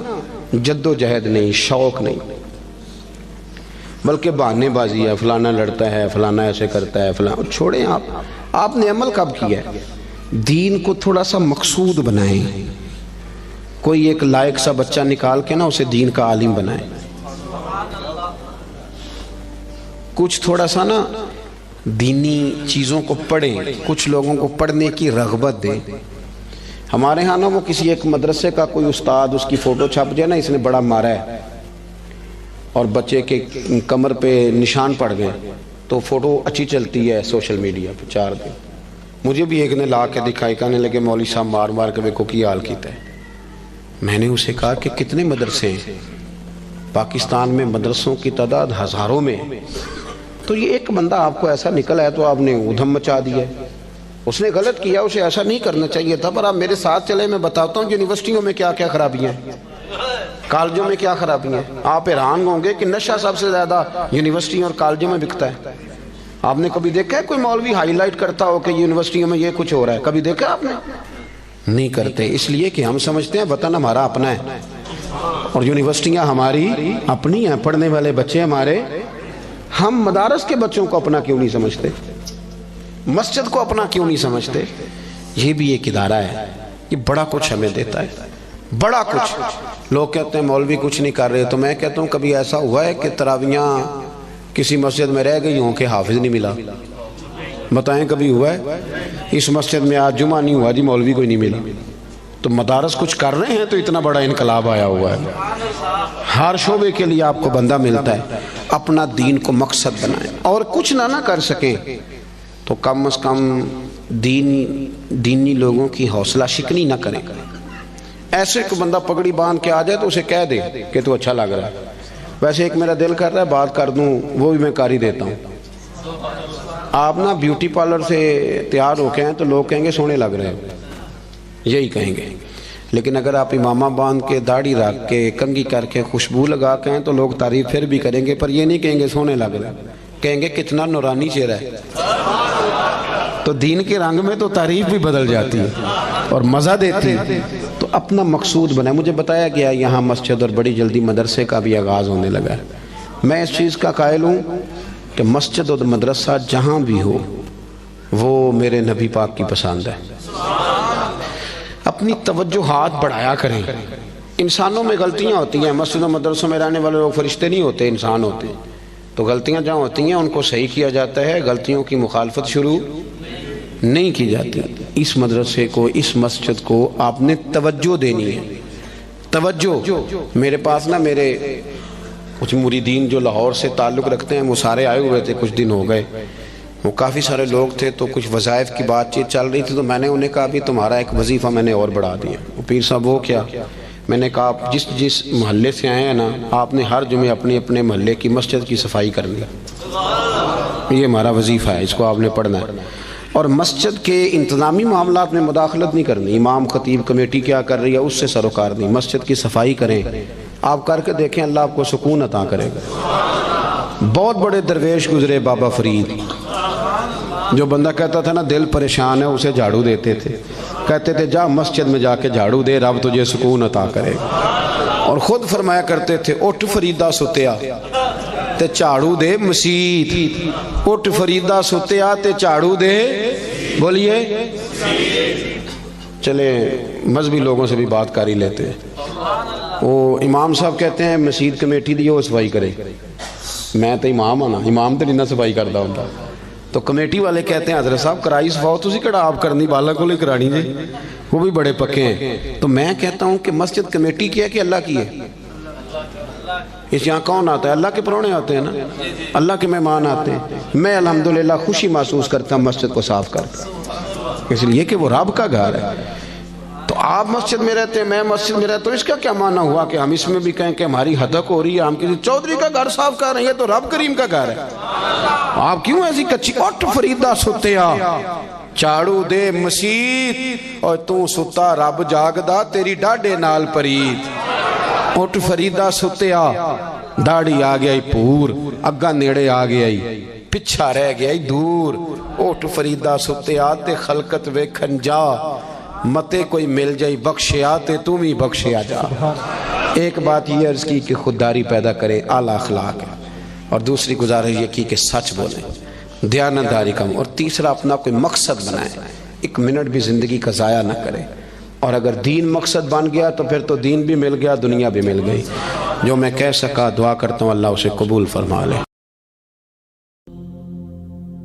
جد و جہد نہیں، شوق نہیں، بلکہ بہانے بازی ہے، فلانا لڑتا ہے، فلانا ایسے کرتا ہے، فلانا۔ چھوڑیں، آپ نے عمل کب کیا ہے؟ دین کو تھوڑا سا مقصود بنائیں، کوئی ایک لائق سا بچہ نکال کے نا اسے دین کا عالم بنائیں، کچھ تھوڑا سا نا دینی چیزوں کو پڑھیں، کچھ لوگوں کو پڑھنے کی رغبت دیں۔ ہمارے ہاں نا وہ کسی ایک مدرسے کا کوئی استاد، اس کی فوٹو چھپ جائے نا اس نے بڑا مارا ہے اور بچے کے کمر پہ نشان پڑ گئے تو فوٹو اچھی چلتی ہے سوشل میڈیا پہ 4 دن۔ مجھے بھی ایک نے لا کے دکھائی، کہنے لگے مولوی صاحب مار مار کے ویکھو کی حال کیتا ہے۔ میں نے اسے کہا کہ کتنے مدرسے ہیں پاکستان میں؟ مدرسوں کی تعداد ہزاروں میں، تو یہ ایک بندہ آپ کو ایسا نکلا ہے تو آپ نے ادھم مچا دیا ہے۔ اس نے غلط کیا، اسے ایسا نہیں کرنا چاہیے تھا، پر آپ میرے ساتھ چلے، میں بتاتا ہوں یونیورسٹیوں میں کیا کیا خرابیاں ہیں، کالجوں میں کیا خرابیاں ہیں۔ آپ حیران ہوں گے کہ نشہ سب سے زیادہ یونیورسٹیوں اور کالجوں میں بکتا ہے۔ آپ نے کبھی دیکھا ہے کوئی مولوی ہائی لائٹ کرتا ہو کہ یونیورسٹیوں میں یہ کچھ ہو رہا ہے؟ کبھی دیکھا آپ نے؟ نہیں کرتے، اس لیے کہ ہم سمجھتے ہیں وطن ہمارا اپنا ہے اور یونیورسٹیاں ہماری اپنی ہیں، پڑھنے والے بچے ہمارے۔ ہم مدارس کے بچوں کو اپنا کیوں نہیں سمجھتے؟ مسجد کو اپنا کیوں نہیں سمجھتے؟ یہ بھی ایک ادارہ ہے، یہ بڑا کچھ ہمیں دیتا ہے، بڑا کچھ۔ لوگ کہتے ہیں مولوی کچھ نہیں کر رہے، تو میں کہتا ہوں کبھی ایسا ہوا ہے کہ تراویحاں کسی مسجد میں رہ گئی ہوں کہ حافظ نہیں ملا؟ بتائیں کبھی ہوا ہے؟ اس مسجد میں آج جمعہ نہیں ہوا جی، مولوی کوئی نہیں ملا۔ تو مدارس کچھ کر رہے ہیں تو اتنا بڑا انقلاب آیا ہوا ہے۔ ہر شعبے کے لیے آپ کو بندہ ملتا ہے۔ اپنا دین کو مقصد بنائیں، اور کچھ نہ کر سکیں تو کم از کم دینی لوگوں کی حوصلہ شکنی نہ کریں۔ ایسے کہ بندہ پگڑی باندھ کے آ جائے تو اسے کہہ دے کہ تو اچھا لگ رہا ہے، ویسے ایک میرا دل کر رہا ہے بات کر دوں، وہ بھی میں کر ہی دیتا ہوں۔ آپ نا بیوٹی پارلر سے تیار ہو کے ہیں تو لوگ کہیں گے سونے لگ رہے ہیں، یہی کہیں گے. لیکن اگر آپ امامہ باندھ کے، داڑھی رکھ کے، کنگھی کر کے، خوشبو لگا کے ہیں تو لوگ تعریف پھر بھی کریں گے، پر یہ نہیں کہیں گے سونے لگ رہے ہیں، کہیں گے کتنا نورانی چہرہ ہے. تو دین کے رنگ میں تو تعریف بھی بدل جاتی ہے اور مزہ دیتی ہے. تو اپنا مقصود بنائے. مجھے بتایا گیا یہاں مسجد اور بڑی جلدی مدرسے کا بھی آغاز ہونے لگا ہے. میں اس چیز کا قائل ہوں کہ مسجد اور مدرسہ جہاں بھی ہو وہ میرے نبی پاک کی پسند ہے. اپنی توجہات بڑھایا کریں. انسانوں میں غلطیاں ہوتی ہیں. مسجد و مدرسوں میں رہنے والے لوگ فرشتے نہیں ہوتے، انسان ہوتے ہیں. تو غلطیاں جہاں ہوتی ہیں ان کو صحیح کیا جاتا ہے، غلطیوں کی مخالفت شروع نہیں کی جاتی. اس مدرسے کو، اس مسجد کو آپ نے توجہ دینی ہے. توجہ. میرے پاس نا میرے کچھ مریدین جو لاہور سے تعلق رکھتے ہیں وہ سارے آئے ہوئے تھے، کچھ دن ہو گئے. وہ کافی سارے لوگ تھے تو کچھ وظائف کی بات چیت چل رہی تھی. تو میں نے انہیں کہا بھی تمہارا ایک وظیفہ میں نے اور بڑھا دیا. وہ پیر صاحب وہ کیا؟ میں نے کہا آپ جس محلے سے آئے ہیں نا، آپ نے ہر جمعے اپنے محلے کی مسجد کی صفائی کرنی. یہ ہمارا وظیفہ ہے، اس کو آپ نے پڑھنا ہے. اور مسجد کے انتظامی معاملات میں مداخلت نہیں کرنی. امام، خطیب، کمیٹی کیا کر رہی ہے اس سے سروکار نہیں. مسجد کی صفائی کریں. آپ کر کے دیکھیں، اللہ آپ کو سکون عطا کرے گا. بہت بڑے درویش گزرے، بابا فرید. جو بندہ کہتا تھا نا دل پریشان ہے اسے جھاڑو دیتے تھے. کہتے تھے جا مسجد میں جا کے جھاڑو دے، رب تجھے سکون عطا کرے گا. اور خود فرمایا کرتے تھے اٹھ فریدہ ستیا تے جھاڑو دے مسجد. اٹھ فریدہ ستیا تے جھاڑو دے. بولیے. چلے مذہبی لوگوں سے بھی بات کر ہی لیتے ہیں. وہ امام صاحب کہتے ہیں مسجد کمیٹی دی وہ صفائی کرے. میں تو امام ہوں نا، امام تو نہیں صفائی کرتا ہوں. تو کمیٹی والے کہتے ہیں حضرت صاحب کرائی صفاؤ تسی کڑا آپ کرنی، بالا کو لے کرانی جی. وہ بھی بڑے پکے ہیں. تو میں کہتا ہوں کہ مسجد کمیٹی کی ہے کہ اللہ کی ہے؟ اس یہاں کون آتا ہے؟ اللہ کے پرونے آتے ہیں نا، اللہ کے مہمان آتے ہیں. میں الحمدللہ خوشی محسوس کرتا ہوں مسجد کو صاف کرتا، اس لیے کہ وہ رب کا گھر ہے. تو آپ مسجد میں رہتے ہیں، میں مسجد میں رہتا ہوں. اس کا کیا معنی ہوا کہ ہم اس میں بھی کہیں کہ ہماری حدق ہو رہی ہے، ہم کسی چودھری کا گھر صاف کر رہے ہیں؟ تو رب کریم کا گھر ہے. آپ کیوں ایسی کچی؟ اٹھ فریدہ ستیا جھاڑو دے مسجد، اور تو ستا رب جاگدا تیری ڈاڈے نال پرید. اٹھ فریدہ ستیا. داڑھی آ گیا پور، اگا نیڑے آ گیا پچھا رہ گیا دور. اٹھ فریدہ ستیا تے خلقت ویکھن جا، متے کوئی مل جائی بخشیا تے تم ہی بخشیا جا. ایک بات یہ عرض کی کہ خودداری پیدا کرے، اعلیٰ اخلاق ہے. اور دوسری گزارش یہ کی کہ سچ بولیں، دیانتداری کم. اور تیسرا اپنا کوئی مقصد بنائیں، ایک منٹ بھی زندگی کا ضائع نہ کرے. اور اگر دین مقصد بن گیا تو پھر تو دین بھی مل گیا، دنیا بھی مل گئی. جو میں کہہ سکا دعا کرتا ہوں اللہ اسے قبول فرما لے.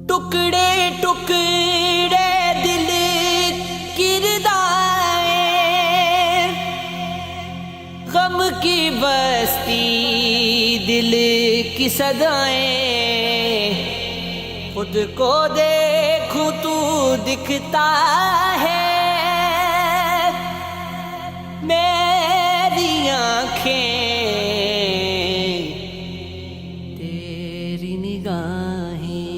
ٹکڑے ٹکڑے دل کردائیں، غم کی بستی دل کی صدائیں. خود کو دیکھوں تو دکھتا ہے، میری آنکھیں تیری نگاہیں.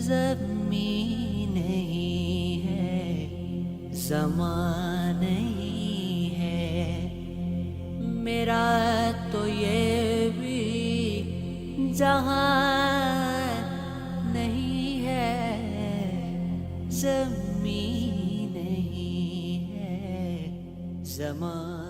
زمین نہیں ہے، زمان نہیں ہے، میرا تو یہ بھی جہاں نہیں ہے. زمین نہیں ہے، زمان